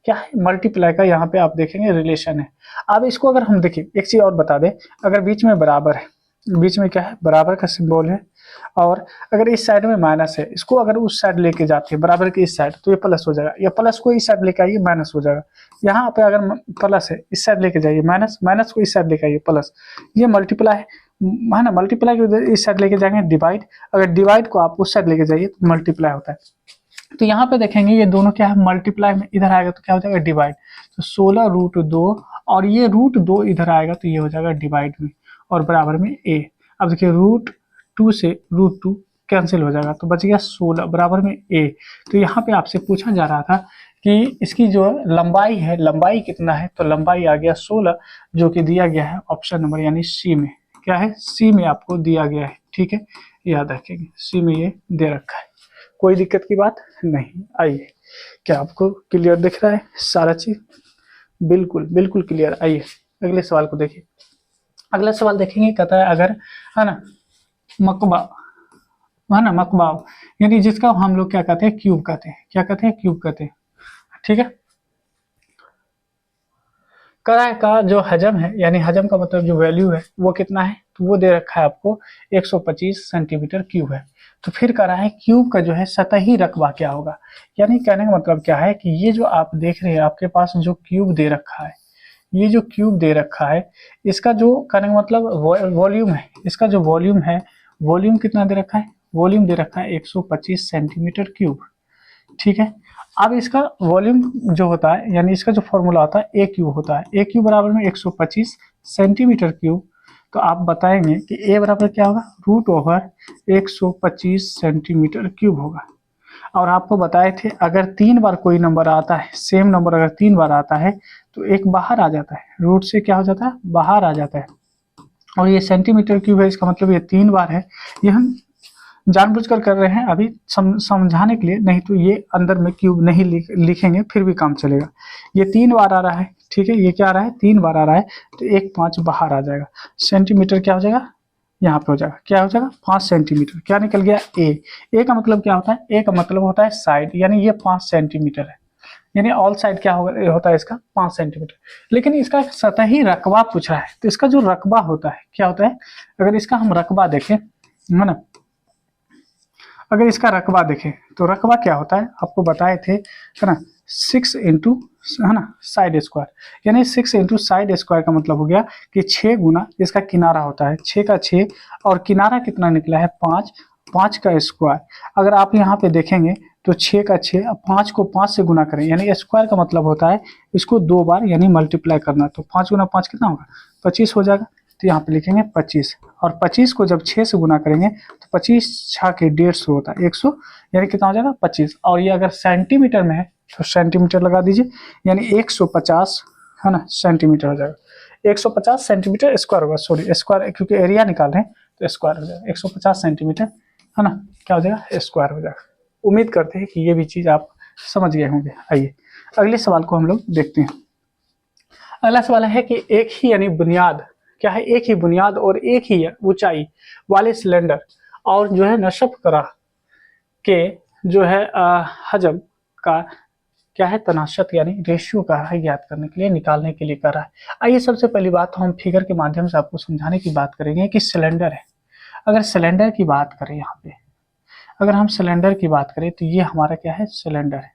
क्या है, मल्टीप्लाई का यहाँ पे आप देखेंगे रिलेशन है। अब इसको अगर हम देखें, एक चीज और बता दें, अगर बीच में बराबर है, बीच में क्या है, बराबर का सिंबल है, और अगर इस साइड में माइनस है, इसको अगर उस साइड लेके जाते हैं बराबर के इस साइड, तो ये प्लस हो जाएगा, या प्लस को इस साइड लेके आइए माइनस हो जाएगा। यहाँ पे अगर प्लस है, इस साइड लेके जाइए माइनस, माइनस को इस साइड लेके आइए प्लस, ये मल्टीप्लाई है ना, मल्टीप्लाई को इस साइड लेके जाएंगे डिवाइड, अगर डिवाइड को आप उस साइड लेके जाइए तो मल्टीप्लाई होता है। तो यहाँ पे देखेंगे ये दोनों क्या है, मल्टीप्लाई में इधर आएगा तो क्या हो जाएगा, डिवाइड। तो 16 √2 और ये √2 इधर आएगा तो ये हो जाएगा डिवाइड में, और बराबर में ए। अब देखिए √2 से √2 कैंसिल हो जाएगा तो बच गया 16 बराबर में ए। तो यहाँ पे आपसे पूछा जा रहा था कि इसकी जो लंबाई है, लंबाई कितना है, तो लंबाई आ गया 16, जो कि दिया गया है ऑप्शन नंबर यानी सी में। क्या है, सी में आपको दिया गया है, ठीक है, याद रखेंगे सी में ये दे रखा है, कोई दिक्कत की बात नहीं। आइए, क्या आपको क्लियर दिख रहा है सारा चीज, बिल्कुल बिल्कुल क्लियर। आइए अगले सवाल को देखिए। अगला सवाल देखेंगे, कहता है अगर है ना मकबा, है ना मकबा, यानी जिसका हम लोग क्या कहते हैं, क्यूब कहते हैं, क्या कहते हैं, क्यूब कहते हैं, ठीक है। कड़ा का जो हजम है, यानी हजम का मतलब जो वैल्यू है वो कितना है, तो वो दे रखा है आपको 125 सेंटीमीटर क्यूब है। तो फिर कह रहा है क्यूब का जो है सतही रकबा क्या होगा। यानी कहने का मतलब क्या है कि ये जो आप देख रहे हैं आपके पास जो क्यूब दे रखा है, ये जो क्यूब दे रखा है, इसका जो कहने का मतलब वॉल्यूम है, इसका जो वॉल्यूम है, वॉल्यूम कितना दे रखा है, वॉल्यूम दे रखा है 125 सेंटीमीटर क्यूब, ठीक है। अब इसका वॉल्यूम जो होता है, यानी इसका जो फॉर्मूला होता है ए क्यूब होता है, ए क्यूब बराबर में 125 सेंटीमीटर क्यूब। तो आप बताएंगे कि ए बराबर क्या होगा, √125 सेंटीमीटर क्यूब होगा। और आपको बताए थे अगर 3 बार कोई नंबर आता है, सेम नंबर अगर 3 बार आता है तो एक बाहर आ जाता है, रूट से क्या हो जाता है, बाहर आ जाता है। और ये सेंटीमीटर क्यूब है, इसका मतलब ये 3 बार है। ये हम जानबूझकर कर रहे हैं अभी समझाने के लिए, नहीं तो ये अंदर में क्यूब नहीं लिखेंगे फिर भी काम चलेगा। ये 3 बार आ रहा है, ठीक है, ये क्या आ रहा है, 3 बार आ रहा है, तो 1 5 बाहर आ जाएगा, सेंटीमीटर क्या हो जाएगा, यहाँ पे हो जाएगा, क्या हो जाएगा 5 सेंटीमीटर। क्या निकल गया, ए का मतलब क्या होता है, ए का मतलब होता है साइड, यानी ये 5 सेंटीमीटर है, यानी ऑल साइड क्या होता है इसका 5 सेंटीमीटर। लेकिन इसका सतही रकबा पूछा है, तो इसका जो रकबा होता है क्या होता है, अगर इसका हम रकबा देखें, है ना, अगर इसका रकबा देखें तो रकबा क्या होता है, आपको बताए थे, है ना 6 इंटू, है ना साइड स्क्वायर, यानी 6 इंटू साइड स्क्वायर का मतलब हो गया कि 6 गुना इसका किनारा होता है, 6 का 6, और किनारा कितना निकला है 5, 5 का स्क्वायर। अगर आप यहाँ पे देखेंगे तो 6 का 6, 5 को 5 से गुना करें, यानी स्क्वायर का मतलब होता है इसको 2 बार यानी मल्टीप्लाई करना, तो 5 गुना 5 कितना होगा, 25 हो जाएगा। तो यहाँ पे लिखेंगे 25, और 25 को जब 6 से गुना करेंगे तो 25 छः के 150 होता है 100, यानी कितना हो जाएगा 25। और ये अगर सेंटीमीटर में है तो सेंटीमीटर लगा दीजिए, यानी 150 है ना सेंटीमीटर हो जाएगा, 150 सेंटीमीटर स्क्वायर होगा, सॉरी स्क्वायर क्योंकि एरिया निकाल रहे हैं तो स्क्वायर हो जाएगा, 150 सेंटीमीटर है ना, क्या हो जाएगा स्क्वायर हो जाएगा। उम्मीद करते हैं कि ये भी चीज़ आप समझ गए होंगे। आइए अगले सवाल को हम लोग देखते हैं। अगला सवाल है कि एक ही यानी बुनियाद क्या है, एक ही बुनियाद और एक ही ऊंचाई वाले सिलेंडर और जो है नशब करा के जो है हजम का क्या है तनाशत यानी रेशियो का है ज्ञात करने के लिए निकालने के लिए कर रहा है। आइए सबसे पहली बात तो हम फिगर के माध्यम से आपको समझाने की बात करेंगे कि सिलेंडर है। अगर सिलेंडर की बात करें यहाँ पे, अगर हम सिलेंडर की बात करें तो ये हमारा क्या है सिलेंडर है,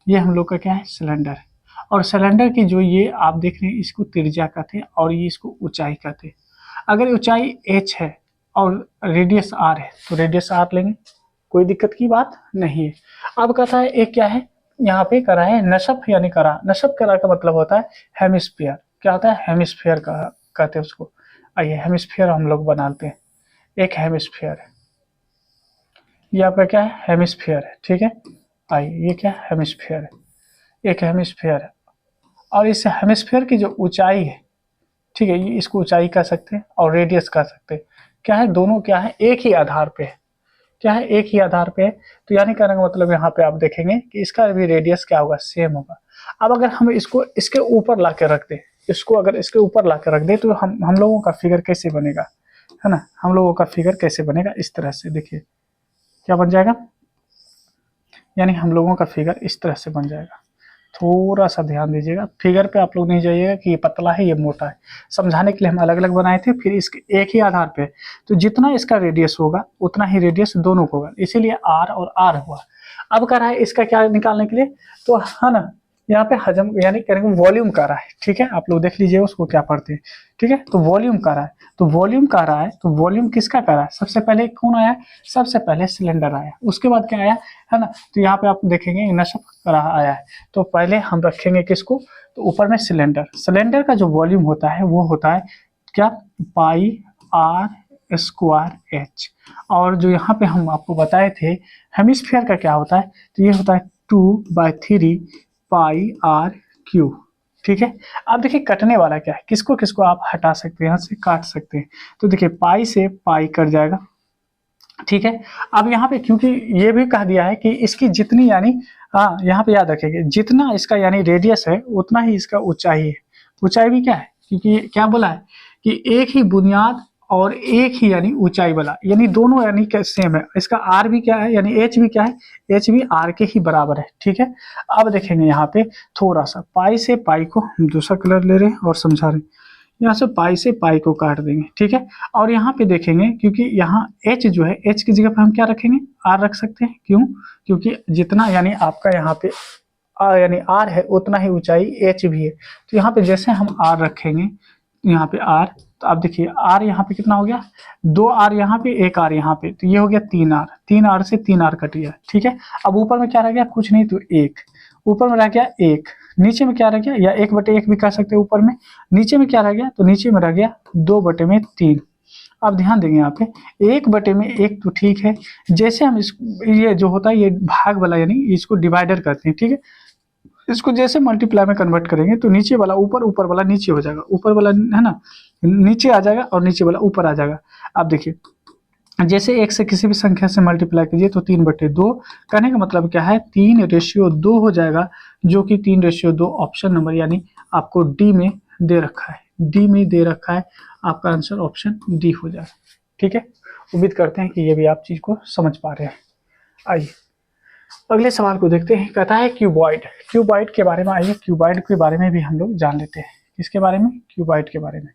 ये हम लोग का क्या है सिलेंडर है। और सिलेंडर की जो ये आप देख रहे हैं इसको त्रिज्या कहते हैं और ये इसको ऊंचाई कहते हैं। अगर ऊंचाई h है और रेडियस r है तो रेडियस r लेंगे, कोई दिक्कत की बात नहीं है। अब कहता है एक क्या है यहाँ पे करा है नशब यानी करा, नशब करा का मतलब होता है हेमिस्फीयर, क्या होता है हेमिस्फीयर का कहते हैं उसको। आइए हेमिस्फीयर हम लोग बनाते हैं, एक हेमिस्फीयर है, ये आपका क्या है हेमिस्फीयर है, ठीक है। आइए ये क्या हेमिस्फीयर है, एक हेमिस्फीयर है और इस हेमिस्फीयर की जो ऊंचाई है, ठीक है, ये इसको ऊंचाई कह सकते हैं और रेडियस कह सकते हैं, क्या है दोनों क्या है एक ही आधार पे है, क्या है एक ही आधार पे है। तो यानी कहने का मतलब यहाँ पे आप देखेंगे कि इसका भी रेडियस क्या होगा सेम होगा। अब अगर हम इसको इसके ऊपर ला के रख दें, इसको अगर इसके ऊपर ला के रख दें तो हम लोगों का फिगर कैसे बनेगा, है ना, हम लोगों का फिगर कैसे बनेगा इस तरह से, देखिए क्या बन जाएगा, यानी हम लोगों का फिगर इस तरह से बन जाएगा। थोड़ा सा ध्यान दीजिएगा, फिगर पे आप लोग नहीं जाइएगा कि ये पतला है ये मोटा है, समझाने के लिए हम अलग अलग बनाए थे, फिर इसके एक ही आधार पे तो जितना इसका रेडियस होगा उतना ही रेडियस दोनों को होगा, इसीलिए आर और आर हुआ। अब कह रहा है इसका क्या निकालने के लिए, तो है ना यहाँ पे हजम यानी करेंगे वॉल्यूम का रहा है, ठीक है, आप लोग देख लीजिए उसको क्या पढ़ते हैं, ठीक है। तो वॉल्यूम का रहा है, तो वॉल्यूम का रहा है, तो वॉल्यूम किसका का रहा है, सबसे पहले कौन आया, सबसे पहले सिलेंडर आया, उसके बाद क्या आया, है ना। तो यहाँ पे आप देखेंगे नशब करा आया है, तो पहले हम रखेंगे किसको, तो ऊपर में सिलेंडर, सिलेंडर का जो वॉल्यूम होता है वो होता है क्या पाई आर स्क्वायर एच। और जो यहाँ पे हम आपको बताए थे हेमिस्फीयर का क्या होता है, तो ये होता है 2/3 पाई आर क्यू, ठीक है। अब देखिए कटने वाला क्या है, किसको किसको आप हटा सकते हैं, यहाँ से काट सकते हैं, तो देखिए पाई से पाई कट जाएगा, ठीक है। अब यहाँ पे क्योंकि ये भी कह दिया है कि इसकी जितनी यानी हाँ यहाँ पे याद रखेंगे जितना इसका यानी रेडियस है उतना ही इसका ऊंचाई है, ऊंचाई भी क्या है क्योंकि क्या बोला है कि एक ही बुनियाद और एक ही यानी ऊंचाई वाला, यानी दोनों यानी क्या सेम है, इसका आर भी क्या है यानी एच भी क्या है, एच भी आर के ही बराबर है, ठीक है। अब देखेंगे यहाँ पे थोड़ा सा पाई से पाई को हम दूसरा कलर ले रहे हैं और समझा रहे हैं, यहाँ से पाई को काट देंगे, ठीक है। और यहाँ पे देखेंगे क्योंकि यहाँ h जो है h की जगह पे हम क्या रखेंगे r रख सकते हैं, क्यों, क्योंकि जितना यानी आपका यहाँ पे यानी r है उतना ही ऊंचाई h भी है, तो यहाँ पे जैसे हम r रखेंगे यहाँ पे r, तो आप देखिए r यहाँ पे कितना हो गया, 2r यहाँ पे 1r यहाँ पे, तो ये हो गया 3r, 3r से 3r कट गया, ठीक है। अब ऊपर में क्या रह गया, कुछ नहीं तो 1, ऊपर में रह गया 1, नीचे में क्या रह गया, या 1/1 भी कह सकते हैं ऊपर में, नीचे में क्या रह गया, तो नीचे में रह गया 2/3। अब ध्यान देंगे यहाँ पे 1/1 तो ठीक है, जैसे हम इस ये जो होता है ये भाग वाला यानी इसको डिवाइडर करते हैं, ठीक है, इसको जैसे मल्टीप्लाई में कन्वर्ट करेंगे तो नीचे वाला ऊपर, ऊपर वाला नीचे हो जाएगा, ऊपर वाला है ना नीचे आ जाएगा और नीचे वाला ऊपर आ जाएगा। आप देखिए जैसे एक से किसी भी संख्या से मल्टीप्लाई कीजिए तो 3/2, कहने का मतलब क्या है 3:2 हो जाएगा, जो कि 3:2 ऑप्शन नंबर यानी आपको डी में दे रखा है, डी में दे रखा है, आपका आंसर ऑप्शन डी हो जाएगा, ठीक है। उम्मीद करते हैं कि ये भी आप चीज को समझ पा रहे हैं। आइए अगले सवाल को देखते हैं, कहता है क्यूबॉइड, क्यूबॉइड के बारे में, आइए क्यूबॉइड के बारे में भी हम लोग जान लेते हैं, किसके बारे में, क्यूबॉइड के बारे में।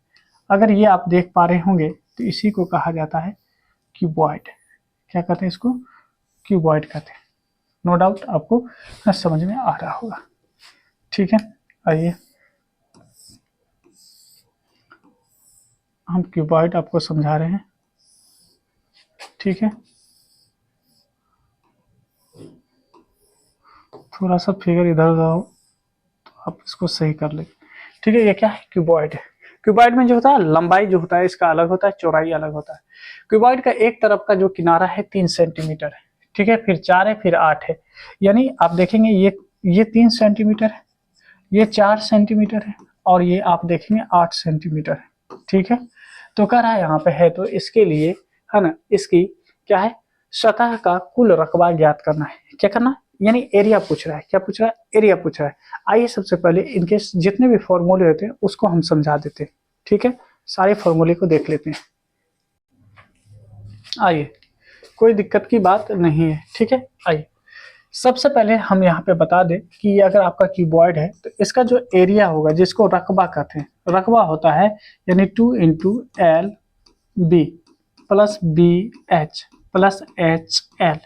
अगर ये आप देख पा रहे होंगे तो इसी को कहा जाता है क्यूबॉइड, क्या कहते हैं इसको, क्यूबॉइड कहते हैं, नो डाउट आपको समझ में आ रहा होगा, ठीक है। आइए हम क्यूबॉइड आपको समझा रहे हैं, ठीक है। थोड़ा सा फिगर इधर उधर हो तो आप इसको सही कर ले, ठीक है। ये क्या है क्यूबॉइड है, क्यूबॉइड में जो होता है लंबाई जो होता है इसका अलग होता है, चौड़ाई अलग होता है। क्यूबॉइड का एक तरफ का जो किनारा है 3 सेंटीमीटर है, ठीक है, फिर 4 है, फिर 8 है, यानी आप देखेंगे ये 3 सेंटीमीटर है, ये 4 सेंटीमीटर है, और ये आप देखेंगे 8 सेंटीमीटर है, ठीक है। तो कह रहा है यहाँ पे है, तो इसके लिए है ना, इसकी क्या है, सतह का कुल रकबा ज्ञात करना है। क्या करना है, यानी एरिया पूछ रहा है। क्या पूछ रहा है, एरिया पूछ रहा है। आइए सबसे पहले इनके जितने भी फॉर्मूले होते हैं उसको हम समझा देते हैं, ठीक है। सारे फॉर्मूले को देख लेते हैं। आइए, कोई दिक्कत की बात नहीं है, ठीक है। आइए सबसे पहले हम यहाँ पे बता दें कि अगर आपका क्यूबॉइड है तो इसका जो एरिया होगा, जिसको रकबा कहते हैं, रकबा होता है यानी 2 into L B plus B H plus H L,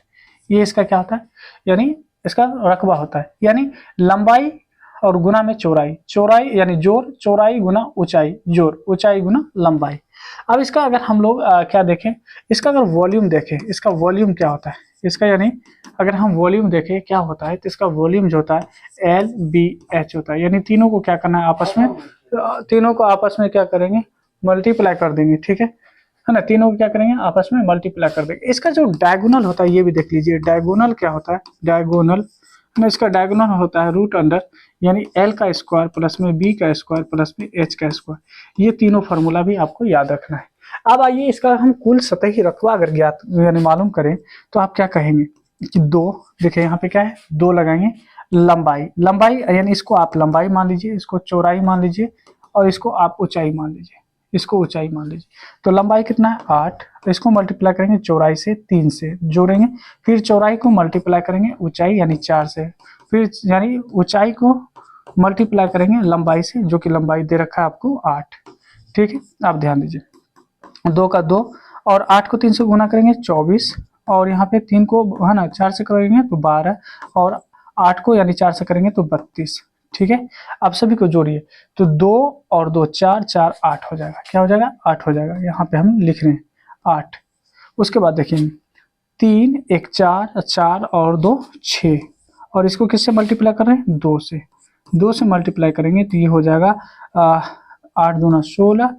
ये इसका क्या होता है, यानी इसका रकबा होता है, यानी लंबाई और गुना में चौड़ाई, चौड़ाई यानी जोर, चौड़ाई गुना ऊंचाई, जोर, ऊंचाई गुना लंबाई। अब इसका अगर हम लोग क्या देखें, इसका अगर वॉल्यूम देखें, इसका वॉल्यूम क्या होता है, इसका यानी अगर हम वॉल्यूम देखें क्या होता है, तो इसका वॉल्यूम जो होता है एल बी एच होता है, यानी तीनों को क्या करना है आपस में, तीनों को आपस में क्या करेंगे, मल्टीप्लाई कर देंगे, ठीक है ना। तीनों को क्या करेंगे, आपस में मल्टीप्लाई कर देंगे। इसका जो डायगोनल होता है ये भी देख लीजिए, डायगोनल क्या होता है, डायगोनल में इसका डायगोनल होता है रूट अंडर, यानी एल का स्क्वायर प्लस में बी का स्क्वायर प्लस में एच का स्क्वायर। ये तीनों फार्मूला भी आपको याद रखना है। अब आइए इसका हम कुल सतही रकबा अगर ज्ञात यानी मालूम करें तो आप क्या कहेंगे कि 2, देखिए यहाँ पे क्या है 2 लगाएंगे, लंबाई, लंबाई यानी इसको आप लंबाई मान लीजिए, इसको चौड़ाई मान लीजिए, और इसको आप ऊंचाई मान लीजिए, इसको ऊंचाई मान लीजिए। तो लंबाई कितना है 8, तो इसको मल्टीप्लाई करेंगे चौड़ाई से 3 से जोड़ेंगे, फिर चौड़ाई को मल्टीप्लाई करेंगे ऊंचाई यानी 4 से, फिर यानी ऊंचाई को मल्टीप्लाई करेंगे लंबाई से, जो कि लंबाई दे रखा है आपको 8, ठीक है। आप ध्यान दीजिए, 2 का 2 और 8 को 3 से गुना करेंगे 24, और यहाँ पे 3 को है ना 4 से करेंगे तो 12, और 8 को यानी 4 से करेंगे तो 32, ठीक है। आप सभी को जोड़िए, तो 2 और 2 4, 4 8 हो जाएगा, क्या हो जाएगा 8 हो जाएगा, यहाँ पे हम लिख रहे हैं 8। उसके बाद देखिए 3 1 4, 4 और 2 6, और इसको किससे मल्टीप्लाई कर रहे हैं 2 से, 2 से मल्टीप्लाई करेंगे तो ये हो जाएगा 8 दूना 16,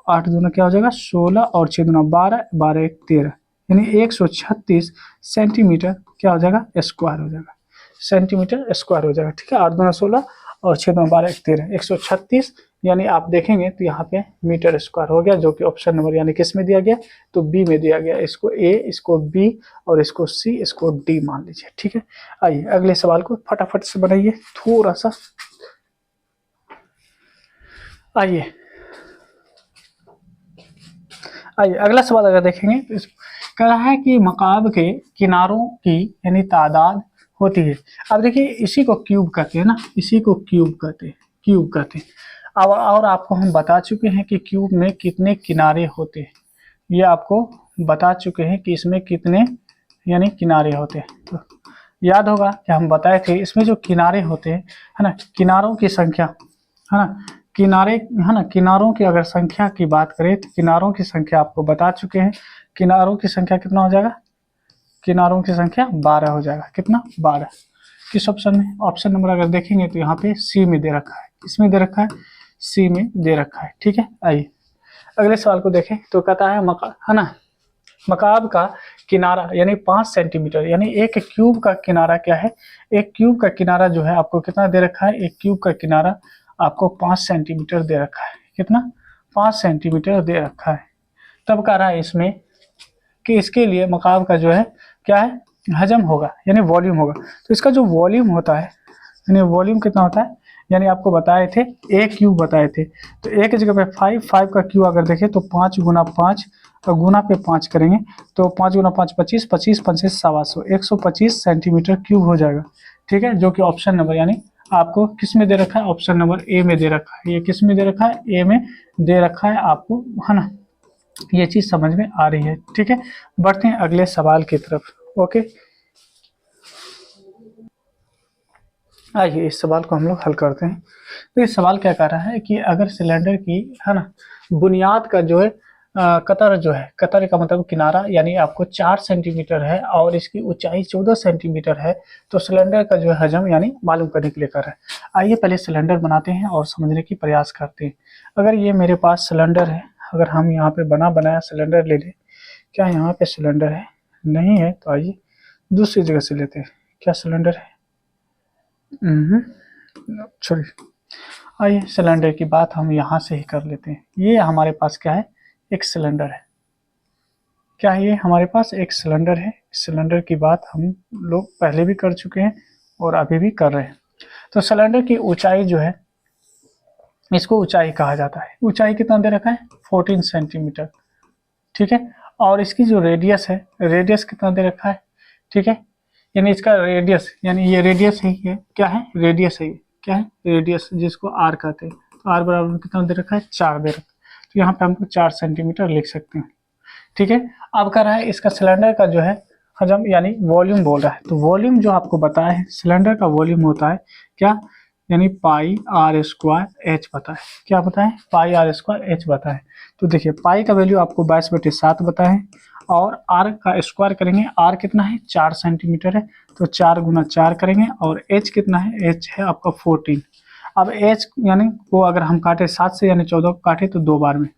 8 दूना क्या हो जाएगा 16, और 6 दूना 12, 12 1 13, यानी 136 सेंटीमीटर क्या हो जाएगा स्क्वायर हो जाएगा, सेंटीमीटर स्क्वायर हो जाएगा, ठीक है। 8 दूना 16 और 6 दूना 12 1 13, 136, यानी आप देखेंगे तो यहाँ पे मीटर स्क्वायर हो गया, जो कि ऑप्शन नंबर यानी किस में दिया गया, तो बी में दिया गया। इसको ए, इसको बी, और इसको सी, इसको डी मान लीजिए, ठीक है। आइए अगले सवाल को फटाफट से बनाइए थोड़ा सा। आइए अगला सवाल अगर देखेंगे तो कह रहा है कि मकाब के किनारों की यानी तादाद होती है। अब देखिए इसी को क्यूब कहते हैं ना, इसी को क्यूब कहते हैं, क्यूब कहते हैं। अब और आपको हम बता चुके हैं कि क्यूब में कितने किनारे होते हैं, ये आपको बता चुके हैं कि इसमें कितने यानी किनारे होते हैं। तो याद होगा कि हम बताए थे इसमें जो किनारे होते हैं है ना, किनारों की संख्या है ना, किनारे है ना, किनारों की अगर संख्या की बात करें तो किनारों की संख्या आपको बता चुके हैं। किनारों की संख्या कितना हो जाएगा, किनारों की संख्या 12 हो जाएगा, कितना 12। किस ऑप्शन में, ऑप्शन नंबर अगर देखेंगे तो यहाँ पे सी में दे रखा है, इसमें दे रखा है, सी में दे रखा है, ठीक है। आइए अगले सवाल को देखें तो कहता है है ना, मकाब का किनारा यानी 5 सेंटीमीटर, यानी एक क्यूब का किनारा क्या है, एक क्यूब का किनारा जो है आपको कितना दे रखा है, एक क्यूब का किनारा आपको 5 सेंटीमीटर दे रखा है, कितना 5 सेंटीमीटर दे रखा है। तब कह रहा है इसमें कि इसके लिए मकाब का जो है क्या है, हजम होगा यानी वॉल्यूम होगा। तो इसका जो वॉल्यूम होता है यानी वॉल्यूम कितना होता है, यानी आपको बताए थे एक क्यूब बताए थे, तो एक की जगह पे 5 का क्यूब अगर देखें तो 5 गुना 5 और गुना पे 5 करेंगे तो 5 गुना 5 25, 25 5 125, 125 सेंटीमीटर क्यूब हो जाएगा, ठीक है। जो कि ऑप्शन नंबर यानी आपको किस में दे रखा है, ऑप्शन नंबर ए में दे रखा है। ये किस में दे रखा है, ए में दे रखा है आपको, है ना। ये चीज समझ में आ रही है, ठीक है। बढ़ते हैं अगले सवाल की तरफ। ओके, आइए इस सवाल को हम लोग हल करते हैं। तो ये सवाल क्या कर रहा है कि अगर सिलेंडर की है ना बुनियाद का जो है कतर जो है, कतर का मतलब किनारा, यानी आपको 4 सेंटीमीटर है और इसकी ऊंचाई 14 सेंटीमीटर है, तो सिलेंडर का जो है हजम यानी मालूम करने के लिए कर रहा है। आइए पहले सिलेंडर बनाते हैं और समझने की प्रयास करते हैं। अगर ये मेरे पास सिलेंडर है, अगर हम यहाँ पे बना बनाया सिलेंडर ले लें, क्या यहाँ पे सिलेंडर है? नहीं है, तो आइए दूसरी जगह से लेते हैं। क्या सिलेंडर है? छोड़िए, आइए सिलेंडर की बात हम यहाँ से ही कर लेते हैं। ये हमारे पास क्या है? एक सिलेंडर है। क्या है ये? हमारे पास एक सिलेंडर है। सिलेंडर की बात हम लोग पहले भी कर चुके हैं और अभी भी कर रहे हैं। तो सिलेंडर की ऊंचाई जो है, इसको ऊंचाई कहा जाता है। ऊंचाई कितना दे रखा है? 14 सेंटीमीटर, ठीक है। और इसकी जो रेडियस है, रेडियस कितना दे रखा है, ठीक है। यानी इसका रेडियस, यानी ये रेडियस है, ये क्या है? रेडियस है। ये क्या है? रेडियस, जिसको आर कहते हैं। तो आर बराबर कितना दे रखा है? 4 दे रखा है। तो यहाँ पे हमको 4 सेंटीमीटर लिख सकते हैं, ठीक है। अब कर रहा है इसका सिलेंडर का जो है हजम यानी वॉल्यूम बोल रहा है। तो वॉल्यूम जो आपको बताया है, सिलेंडर का वॉल्यूम होता है क्या? यानी पाई आर स्क्वायर एच बताए। क्या बताए? पाई आर स्क्वायर एच बताए। तो देखिए पाई का वैल्यू आपको 22/7 बताए और आर का स्क्वायर करेंगे। आर कितना है? 4 सेंटीमीटर है, तो 4 गुना 4 करेंगे। और एच कितना है? एच है आपका 14। अब एच यानी को अगर हम काटे 7 से, यानी 14 को काटे तो 2 बार में।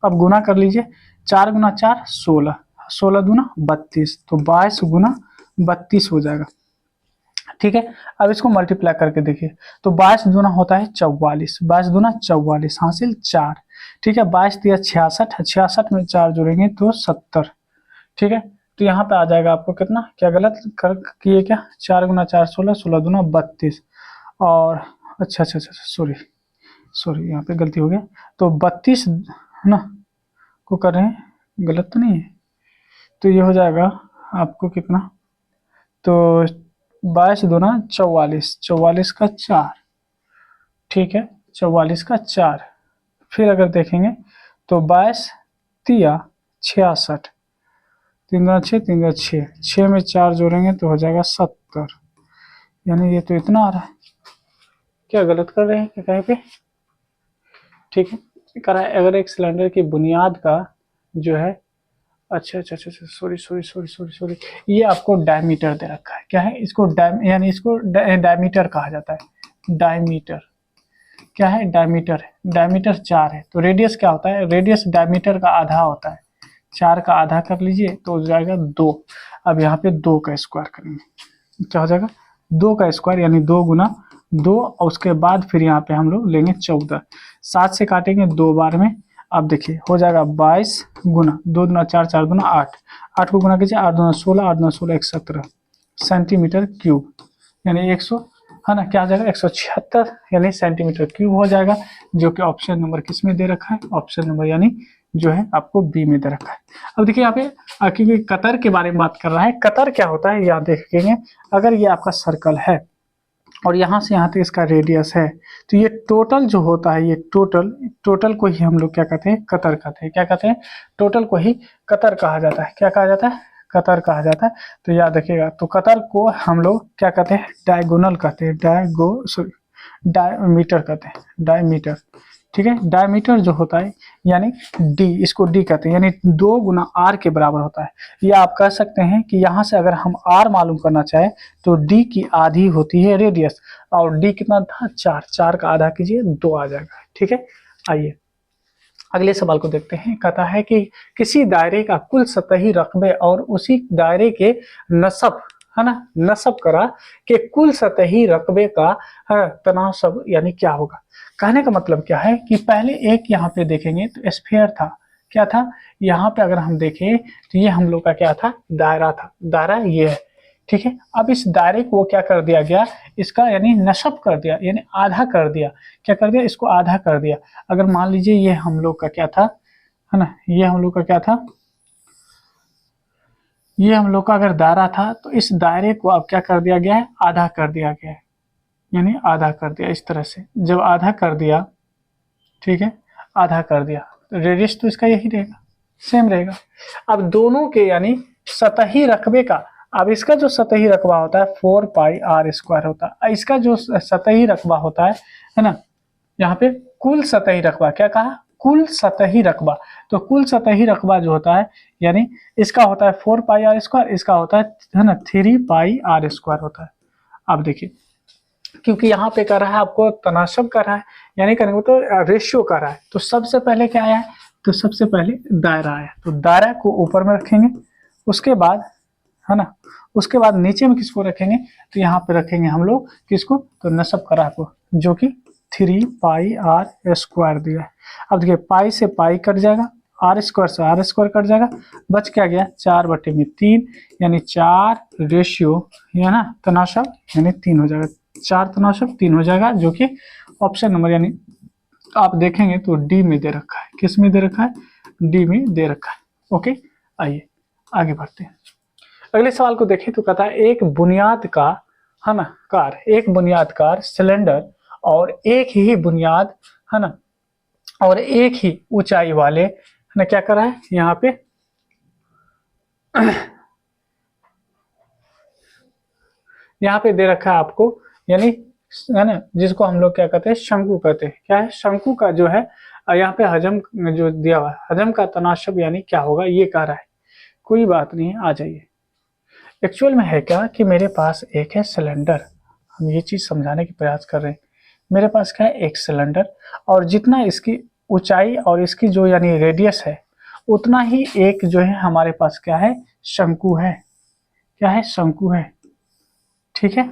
अब गुना कर लीजिए, 4 गुना 4 16, 16 दूना 32, तो 22 गुना 32 हो जाएगा, ठीक है। अब इसको मल्टीप्लाई करके देखिए, तो 22 दूना होता है 44, 22 दूना 44, हासिल 4, ठीक है। 22 दिया 66, 66 में 4 जोड़ेंगे तो 70, ठीक है। तो यहाँ पे आ जाएगा आपको कितना? क्या गलत कर किए क्या? 4 गुना 4 16, 16 दूना 32, और अच्छा, सॉरी सॉरी, यहाँ पे गलती हो गया। तो 32 है ना को कर रहे हैं, गलत तो नहीं है। तो ये हो जाएगा आपको कितना? तो 22 दूना 44, 44 का 4, ठीक है, 44 का 4। फिर अगर देखेंगे तो 22 तिया 66, 3 दूना 6, 3 दूना 6, 6 में 4 जोड़ेंगे तो हो जाएगा 70। यानी ये तो इतना आ रहा है। क्या गलत कर रहे हैं क्या कहीं पे? ठीक है, करा है। अगर एक सिलेंडर की बुनियाद का जो है, अच्छा, सॉरी, ये आपको डायमीटर दे रखा है। क्या है? इसको यानी इसको डायमीटर कहा जाता है। डायमीटर क्या है? डायमीटर है। डायमीटर 4 है, तो रेडियस क्या होता है? रेडियस डायमीटर का आधा होता है। 4 का आधा कर लीजिए तो हो जाएगा 2। अब यहाँ पे 2 का स्क्वायर करेंगे, क्या हो जाएगा? 2 का स्क्वायर यानी 2 गुना 2, और उसके बाद फिर यहाँ पे हम लोग लेंगे 14, 7 से काटेंगे 2 बार में। अब देखिए हो जाएगा 22 गुना 2 दूना 4, 4 दूना 8, 8 को गुना कीजिए, 8 दूना 16, 8 दूना 16 17 सेंटीमीटर क्यूब, यानी 100 है ना, क्या आ जाएगा? 176 यानी सेंटीमीटर क्यूब हो जाएगा, जो कि ऑप्शन नंबर किस में दे रखा है? ऑप्शन नंबर यानी जो है आपको बी में दे रखा है। अब देखिए यहाँ पे क्योंकि कतर के बारे में बात कर रहा है, कतर क्या होता है यहाँ देखेंगे। अगर ये आपका सर्कल है और यहाँ से यहाँ तक इसका रेडियस है, तो ये टोटल जो होता है, ये टोटल को ही हम लोग क्या कहते हैं? कतर कहते हैं। क्या कहते हैं? टोटल को ही कतर कहा जाता है। क्या कहा जाता है? कतर कहा जाता है। तो याद रखिएगा, तो कतर को हम लोग क्या कहते हैं? डायगोनल कहते हैं, डायमीटर कहते हैं, डायमीटर, ठीक है। डायमीटर जो होता है यानी डी, इसको डी कहते हैं, यानी 2 गुना आर के बराबर होता है। या आप कह सकते हैं कि यहाँ से अगर हम आर मालूम करना चाहें तो डी की आधी होती है रेडियस, और डी कितना था? 4, 4 का आधा कीजिए 2 आ जाएगा, ठीक है। आइए अगले सवाल को देखते हैं। कहता है कि किसी दायरे का कुल सतही रकबे और उसी दायरे के नसब, है ना, नसब करा कि कुल सतही रकबे का तनासब यानी क्या होगा? कहने का मतलब क्या है कि पहले एक यहाँ पे देखेंगे तो स्फीयर था। क्या था? यहाँ पे अगर हम देखें तो ये हम लोग का क्या था? दायरा था। दायरा ये है, ठीक है। अब इस दायरे को क्या कर दिया गया? इसका यानी नसब कर दिया, यानी आधा कर दिया। क्या कर दिया? इसको आधा कर दिया। अगर मान लीजिए ये हम लोग का क्या था, है ना, ये हम लोग का क्या था? ये हम लोग का अगर दायरा था, तो इस दायरे को अब क्या कर दिया गया है? आधा कर दिया गया है, यानी आधा कर दिया इस तरह से। जब आधा कर दिया, ठीक है, आधा कर दिया, तो रेडियस तो इसका यही रहेगा, सेम रहेगा। अब दोनों के यानी सतही रकबे का, अब इसका जो सतही रकबा होता है 4 पाई आर स्क्वायर होता है, इसका जो सतही रकबा होता है ना, यहाँ पे कुल सतही रकबा, क्या कहा? कुल सतही रकबा, तो कुल सतही रकबा जो होता है यानी इसका होता है 4 पाई आर स्क्वायर, इसका होता है ना 3 पाई आर स्क्वायर होता है। अब देखिए क्योंकि यहाँ पे कर रहा है आपको तनासब कर रहा है यानी करेंगे तो रेशियो कर रहा है, तो सबसे पहले क्या आया है, तो सबसे पहले दायरा आया, तो दायरा को ऊपर में रखेंगे, उसके बाद है ना, उसके बाद नीचे में किसको रखेंगे, तो यहाँ पे रखेंगे हम लोग किसको, तो नसब करा को, जो कि 3 पाई आर स्क्वायर दिया है। अब देखिए पाई से पाई कट जाएगा, आर स्क्वायर से आर स्क्वायर कट जाएगा, बच क्या गया 4/3 यानी 4 रेशियो है ना तनासब यानी 3 हो जाएगा, 4 तनासब 3 हो जाएगा, जो कि ऑप्शन नंबर यानी आप देखेंगे तो डी में दे रखा है। किस में दे रखा है, डी में दे रखा है। ओके आइए आगे बढ़ते हैं। अगले सवाल को देखें तो कहता है एक बुनियाद का है ना कार, एक बुनियाद कार सिलेंडर और एक ही बुनियाद है ना और एक ही ऊंचाई वाले है ना क्या कर रहा है यहाँ पे यहाँ पे दे रखा है आपको यानी है ना, जिसको हम लोग क्या कहते हैं शंकु कहते हैं। क्या है शंकु का जो है यहाँ पे हजम जो दिया हुआ है, हजम का तनासब यानी क्या होगा ये कह रहा है। कोई बात नहीं है, आ जाइए। एक्चुअल में है क्या कि मेरे पास एक है सिलेंडर, हम ये चीज समझाने की प्रयास कर रहे हैं। मेरे पास क्या है एक सिलेंडर और जितना इसकी ऊंचाई और इसकी जो यानी रेडियस है उतना ही एक जो है हमारे पास क्या है शंकु है। क्या है शंकु है, ठीक है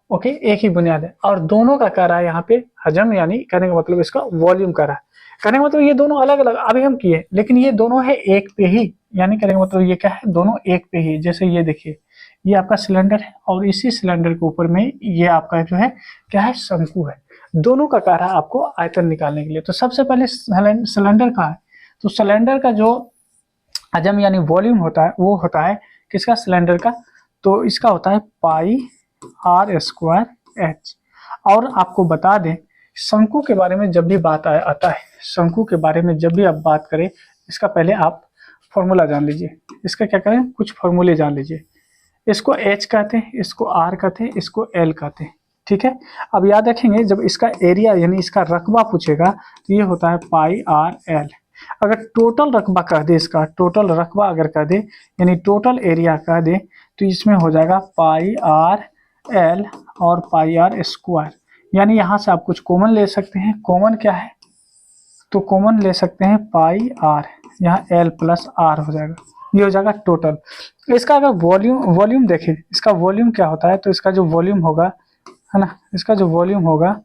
ओके। एक ही बुनियाद है और दोनों का कह रहा है यहाँ पे हजम यानी कहने का मतलब इसका वॉल्यूम कर रहा है। कहने का मतलब ये दोनों अलग अलग अभी हम किए लेकिन ये दोनों है एक पे ही, यानी कहने का मतलब ये क्या है दोनों एक पे ही। जैसे ये देखिए ये आपका सिलेंडर है और इसी सिलेंडर के ऊपर में ये आपका जो है क्या है शंकु है। दोनों का कह रहा है आपको आयतन निकालने के लिए। तो सबसे पहले सिलेंडर का है, तो सिलेंडर का जो हजम यानी वॉल्यूम होता है वो होता है किसका सिलेंडर का, तो इसका होता है पाई आर स्क्वायर एच। और आपको बता दें शंकु के बारे में जब भी बात आता है, शंकु के बारे में जब भी आप बात करें इसका पहले आप फॉर्मूला जान लीजिए। इसका क्या करें कुछ फॉर्मूले जान लीजिए। इसको एच कहते हैं, इसको आर कहते हैं, इसको एल कहते हैं, ठीक है। अब याद रखेंगे जब इसका एरिया यानी इसका रकबा पूछेगा तो ये होता है पाई आर एल। अगर टोटल रकबा कह दे, इसका टोटल रकबा अगर कह दे यानी टोटल एरिया कह दे तो इसमें हो जाएगा पाई आर एल और पाई आर स्क्वायर। यानी यहाँ से आप कुछ कॉमन ले सकते हैं। कॉमन क्या है, तो कॉमन ले सकते हैं पाई आर, यहाँ एल प्लस आर हो जाएगा, ये हो जाएगा टोटल। इसका अगर वॉल्यूम देखें, इसका वॉल्यूम क्या होता है, तो इसका जो वॉल्यूम होगा है ना, इसका जो वॉल्यूम होगा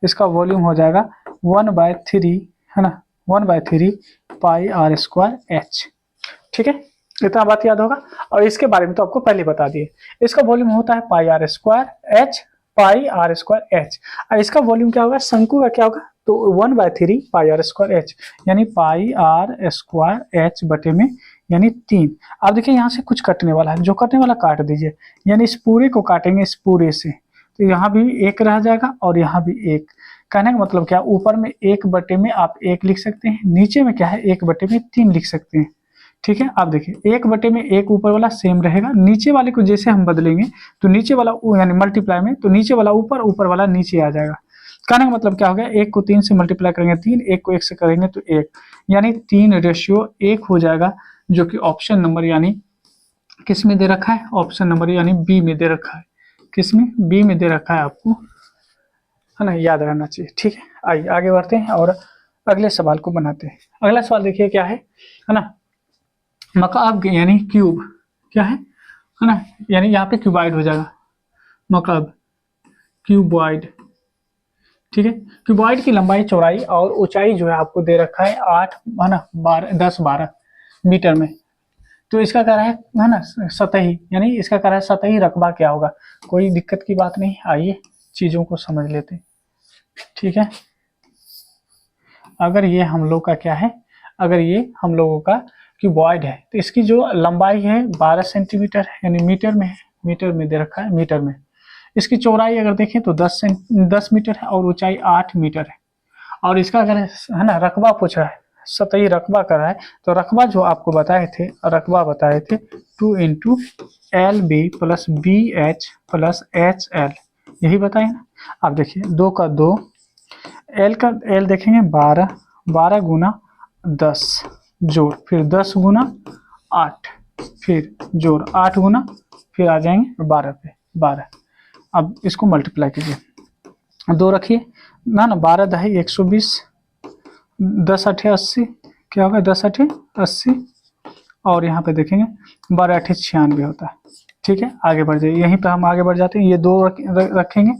इसका वॉल्यूम हो जाएगा 1/3 है ना 1/3 पाई आर स्क्वायर एच, ठीक है। इतना बात याद होगा। और इसके बारे में तो आपको पहले बता दिए, इसका वॉल्यूम होता है pi r square h, pi r square h. और इसका वॉल्यूम क्या होगा शंकु का क्या होगा, तो 1/3 पाई आर स्क्वायर एच यानी पाई आर स्क्वायर एच बटे में यानी 3। अब देखिए यहाँ से कुछ कटने वाला है, जो कटने वाला काट दीजिए, यानी इस पूरे को काटेंगे इस पूरे से, तो यहाँ भी एक रह जाएगा और यहाँ भी एक। कहने का मतलब क्या, ऊपर में 1 बटे में आप 1 लिख सकते हैं, नीचे में क्या है 1 बटे में 3 लिख सकते हैं, ठीक है। आप देखिए 1 बटे में 1 ऊपर वाला सेम रहेगा, नीचे वाले को जैसे हम बदलेंगे तो नीचे वाला यानी मल्टीप्लाई में, तो नीचे वाला ऊपर, ऊपर वाला नीचे आ जाएगा। कहने का मतलब क्या हो गया, 1 को 3 से मल्टीप्लाई करेंगे 3, 1 को 1 से करेंगे तो 1, यानी 3:1 हो जाएगा, जो कि ऑप्शन नंबर यानी किस में दे रखा है, ऑप्शन नंबर यानी बी में दे रखा है। किस में, बी में दे रखा है, आपको है ना याद रहना चाहिए, ठीक है। आइए आगे बढ़ते हैं और अगले सवाल को बनाते हैं। अगला सवाल देखिए क्या है ना, मकाब यानी क्यूब क्या है ना, यानी यहाँ पे क्यूबाइड हो जाएगा, मकाब क्यूबॉइड, ठीक है। क्यूबॉइड की लंबाई चौड़ाई और ऊंचाई जो है आपको दे रखा है 8 है ना 10-12 मीटर में। तो इसका कह रहा है ना सतही, यानी इसका कह रहा है सतही रकबा क्या होगा। कोई दिक्कत की बात नहीं, आइए चीजों को समझ लेते हैं, ठीक है। अगर ये हम लोग का क्या है, अगर ये हम लोगों का क्यूबॉइड है तो इसकी जो लंबाई है 12 सेंटीमीटर है, यानी मीटर में है, मीटर में दे रखा है मीटर में। इसकी चौड़ाई अगर देखें तो 10 मीटर है और ऊंचाई 8 मीटर है। और इसका अगर है ना रकबा पूछ रहा है, सतही रकबा कर रहा है, तो रकबा जो आपको बताए थे, रकबा बताए थे 2 × LB + BH + HL, यही बताए ना। आप देखिए 2 का 2, एल का एल देखेंगे 12 12 × 10 जोड़, फिर 10 गुना 8, फिर जोड़ 8 गुना, फिर आ जाएंगे 12 पे 12। अब इसको मल्टीप्लाई कीजिए, 2 रखिए ना ना, 12 दहाई 120, 10 अठे 80, क्या होगा 10 अठे 80, और यहाँ पे देखेंगे 12 अठे 96 होता है। ठीक है, आगे बढ़ जाइए, यहीं पे हम आगे बढ़ जाते हैं, ये 2 रखेंगे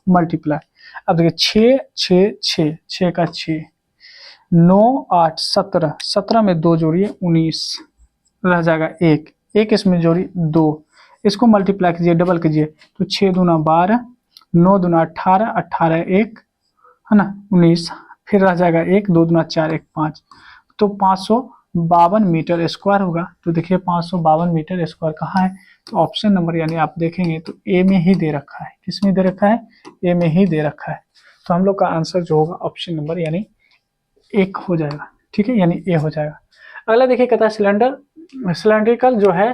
मल्टीप्लाई। अब देखिए 6 6 6 6 का 6, 9 8 17, 17 में 2 जोड़िए 19, रह जाएगा 1, 1 इसमें जोड़िए 2, इसको मल्टीप्लाई कीजिए, डबल कीजिए, तो 6 दूना 12, 9 दूना 18, 18 1 है ना 19, फिर रह जाएगा 1, 2 दूना 4 1 5, तो 552 मीटर स्क्वायर होगा। तो देखिए 552 मीटर स्क्वायर कहाँ है, तो ऑप्शन नंबर यानी आप देखेंगे तो ए में ही दे रखा है। किस में दे रखा है, ए में ही दे रखा है। तो हम लोग का आंसर जो होगा ऑप्शन नंबर यानी 1 हो जाएगा। ठीक है, यानी ए हो जाएगा। अगला देखिए कहता है सिलेंड्रिकल जो है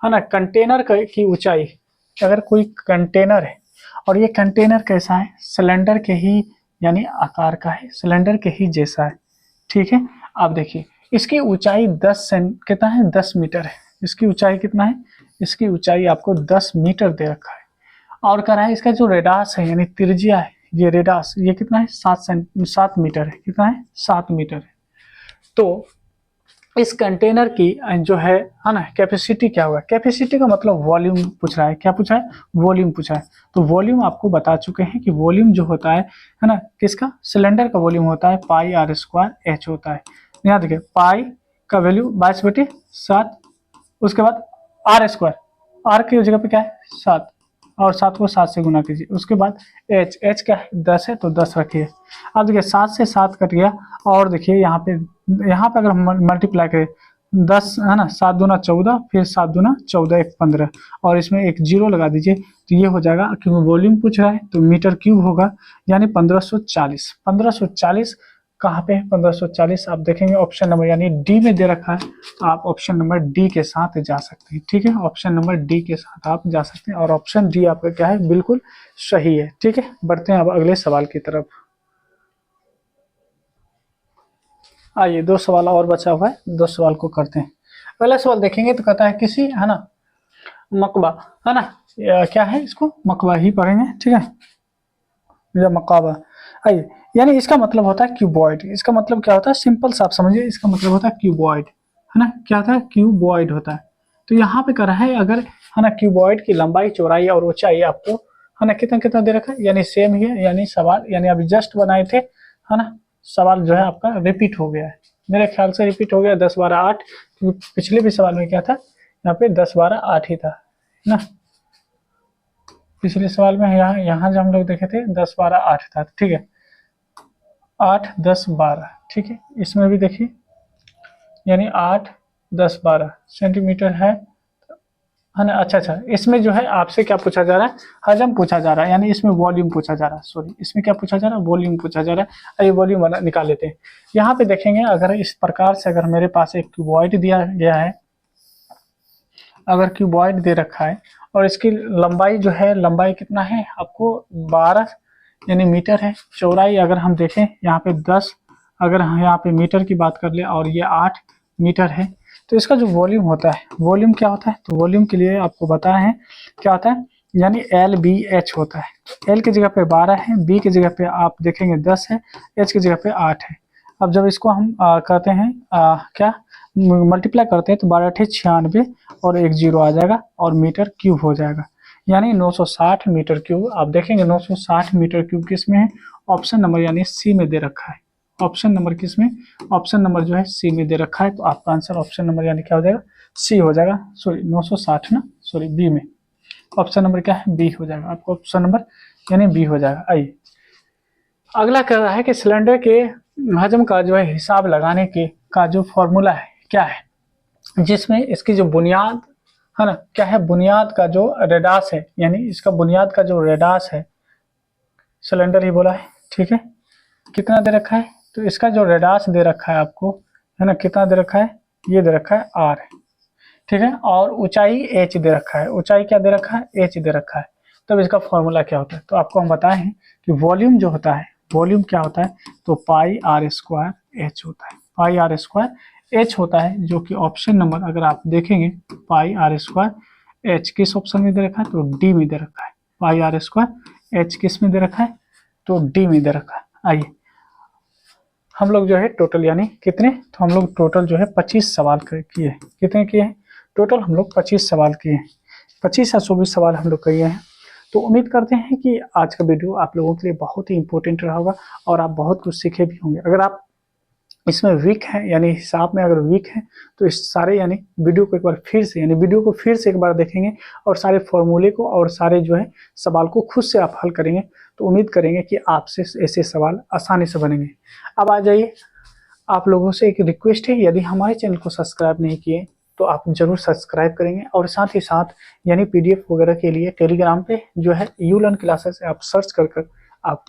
ना, कंटेनर की ऊंचाई, अगर कोई कंटेनर है और ये कंटेनर कैसा है, सिलेंडर के ही यानी आकार का है, सिलेंडर के ही जैसा है। ठीक है, आप देखिए इसकी ऊंचाई 10 मीटर है। इसकी ऊंचाई कितना है, इसकी ऊंचाई आपको 10 मीटर दे रखा है। और कह रहा है इसका जो रेडास है यानी त्रिज्या है, ये रेडास ये कितना है 7 मीटर है। कितना है 7 मीटर है। तो इस कंटेनर की जो है ना कैपेसिटी क्या होगा, कैपेसिटी का मतलब वॉल्यूम पूछ रहा है। क्या पूछा है, वॉल्यूम पूछा है। तो वॉल्यूम आपको बता चुके हैं कि वॉल्यूम जो होता है ना किसका, सिलेंडर का वॉल्यूम होता है पाई आर स्क्वायर एच होता है। यहाँ देखिए पाई का वैल्यू 22/7, उसके बाद आर स्क्वायर, आर की जगह पे क्या है 7, और 7 को 7 से गुना कीजिए, उसके बाद एच क्या है 10 है तो 10 रखिए। अब देखिए 7 से 7 कट गया, और देखिए यहाँ पे अगर हम मल्टीप्लाई करें 10 है ना, 7 दूना 14, फिर 7 दूना 14 1 15, और इसमें एक जीरो लगा दीजिए, तो ये हो जाएगा, क्योंकि वॉल्यूम पूछ रहा है तो मीटर क्यूब होगा, यानी 1540। 1540 कहाँ पे है 1540, आप देखेंगे ऑप्शन नंबर यानी डी में दे रखा है। तो आप ऑप्शन नंबर डी के साथ जा सकते हैं। ठीक है, ऑप्शन नंबर डी के साथ आप जा सकते हैं, और ऑप्शन डी आपका क्या है, बिल्कुल सही है। ठीक है, बढ़ते हैं अब अगले सवाल की तरफ। आइए 2 सवाल और बचा हुआ है, 2 सवाल को करते हैं। पहला सवाल देखेंगे तो कहता है किसी है ना मकबा, है ना क्या है, इसको मकबा ही पढ़ेंगे। ठीक है, या मकाबा। आइए, यानी इसका मतलब होता है क्यूबॉइड। इसका मतलब क्या होता है, सिंपल सा आप समझिए, इसका मतलब होता है क्यूबॉइड, है ना, क्या था क्यूबॉइड होता है। तो यहाँ पे कर रहा है अगर है ना क्यूबॉइड की लंबाई चौड़ाई और ऊंचाई आपको है ना कितना कितना दे रखा है, यानी सेम ही है, यानी सवाल यानी अभी जस्ट बनाए थे, है ना, सवाल जो है आपका रिपीट हो गया है, मेरे ख्याल से रिपीट हो गया 10 12 8, क्योंकि पिछले भी सवाल में क्या था, यहाँ पे 10 12 8 ही था, है ना। पिछले सवाल में यहाँ जो हम लोग देखे थे 10 12 8 था। ठीक है, 8 10 12, ठीक है, इसमें भी देखिए यानी 8 10 12 सेंटीमीटर है ना। अच्छा, इसमें जो है आपसे क्या पूछा जा रहा है, हजम पूछा जा रहा है, यानी इसमें वॉल्यूम पूछा जा रहा है, सॉरी इसमें क्या पूछा जा रहा है, वॉल्यूम पूछा जा रहा है। आइए वॉल्यूम निकाल लेते हैं। यहाँ पे देखेंगे अगर इस प्रकार से अगर मेरे पास एक क्यूबॉइड दिया गया है, अगर क्यूबॉइड दे रखा है और इसकी लंबाई जो है, लंबाई कितना है आपको 12 यानी मीटर है, चौड़ाई अगर हम देखें यहाँ पे 10, अगर हम यहाँ पे मीटर की बात कर ले, और ये 8 मीटर है, तो इसका जो वॉल्यूम होता है, वॉल्यूम क्या होता है, तो वॉल्यूम के लिए आपको बताया है क्या होता है, यानी एल बी एच होता है। एल की जगह पे 12 है, बी की जगह पे आप देखेंगे 10 है, एच की जगह पे 8 है। अब जब इसको हम करते हैं क्या मल्टीप्लाई करते हैं, तो 12 96 और एक जीरो आ जाएगा और मीटर क्यूब हो जाएगा, यानी 960 मीटर क्यूब। आप देखेंगे 960 मीटर क्यूब किस में है, ऑप्शन नंबर यानी सी में दे रखा है। ऑप्शन नंबर किस में, ऑप्शन नंबर जो है सी में दे रखा है। तो आपका आंसर ऑप्शन नंबर यानी क्या हो जाएगा, सी हो जाएगा, सॉरी 960 ना, सॉरी बी में ऑप्शन नंबर क्या है, बी हो जाएगा, आपको ऑप्शन नंबर यानी बी हो जाएगा। आइए अगला कह रहा है कि सिलेंडर के हजम का जो है हिसाब लगाने के का जो फॉर्मूला है क्या है, जिसमें इसकी जो बुनियाद है ना क्या है, बुनियाद का जो रेडास है, यानी इसका बुनियाद का जो रेडास है, सिलेंडर ही बोला है। ठीक है, कितना दे रखा है, तो इसका जो रेडास दे रखा है आपको, है ना, कितना दे रखा है, ये दे रखा है आर। ठीक है, और ऊंचाई एच दे रखा है, ऊंचाई क्या दे रखा है, एच दे रखा है। तब इसका फॉर्मूला क्या होता है, तो आपको हम बताए हैं कि वॉल्यूम जो होता है, वॉल्यूम क्या होता है, तो पाई आर स्क्वायर एच होता है। पाई आर स्क्वायर एच होता है, जो कि ऑप्शन नंबर अगर आप देखेंगे पाई आर स्क्वायर एच किस ऑप्शन में दे रखा है, तो डी में दे रखा है। पाई आर स्क्वायर एच किस में दे रखा है, तो डी में दे रखा है। आइए हम लोग जो है टोटल यानी कितने, तो हम लोग टोटल जो है 25 सवाल किए। कितने किए हैं टोटल, हम लोग 25 सवाल किए हैं। 25 या 24 सवाल हम लोग किए हैं। तो उम्मीद करते हैं कि आज का वीडियो आप लोगों के लिए बहुत ही इंपॉर्टेंट रहा होगा और आप बहुत कुछ सीखे भी होंगे। अगर आप इसमें वीक हैं यानी हिसाब में अगर वीक हैं, तो इस सारे यानी वीडियो को एक बार फिर से यानी वीडियो को फिर से एक बार देखेंगे और सारे फॉर्मूले को और सारे जो है सवाल को खुद से आप हल करेंगे, तो उम्मीद करेंगे कि आपसे ऐसे सवाल आसानी से बनेंगे। अब आ जाइए, आप लोगों से एक रिक्वेस्ट है, यदि हमारे चैनल को सब्सक्राइब नहीं किए तो आप जरूर सब्सक्राइब करेंगे और साथ ही साथ यानी पीडीएफ वगैरह के लिए टेलीग्राम पे जो है यू लर्न क्लासेस आप सर्च कर आप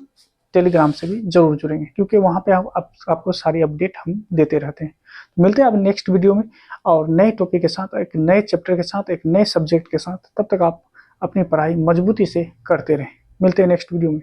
टेलीग्राम से भी जरूर जुड़ेंगे, क्योंकि वहाँ पे आपको सारी अपडेट हम देते रहते हैं। मिलते हैं अब नेक्स्ट वीडियो में और नए टॉपिक के साथ, एक नए चैप्टर के साथ, एक नए सब्जेक्ट के साथ। तब तक आप अपनी पढ़ाई मजबूती से करते रहें। मिलते हैं नेक्स्ट वीडियो में।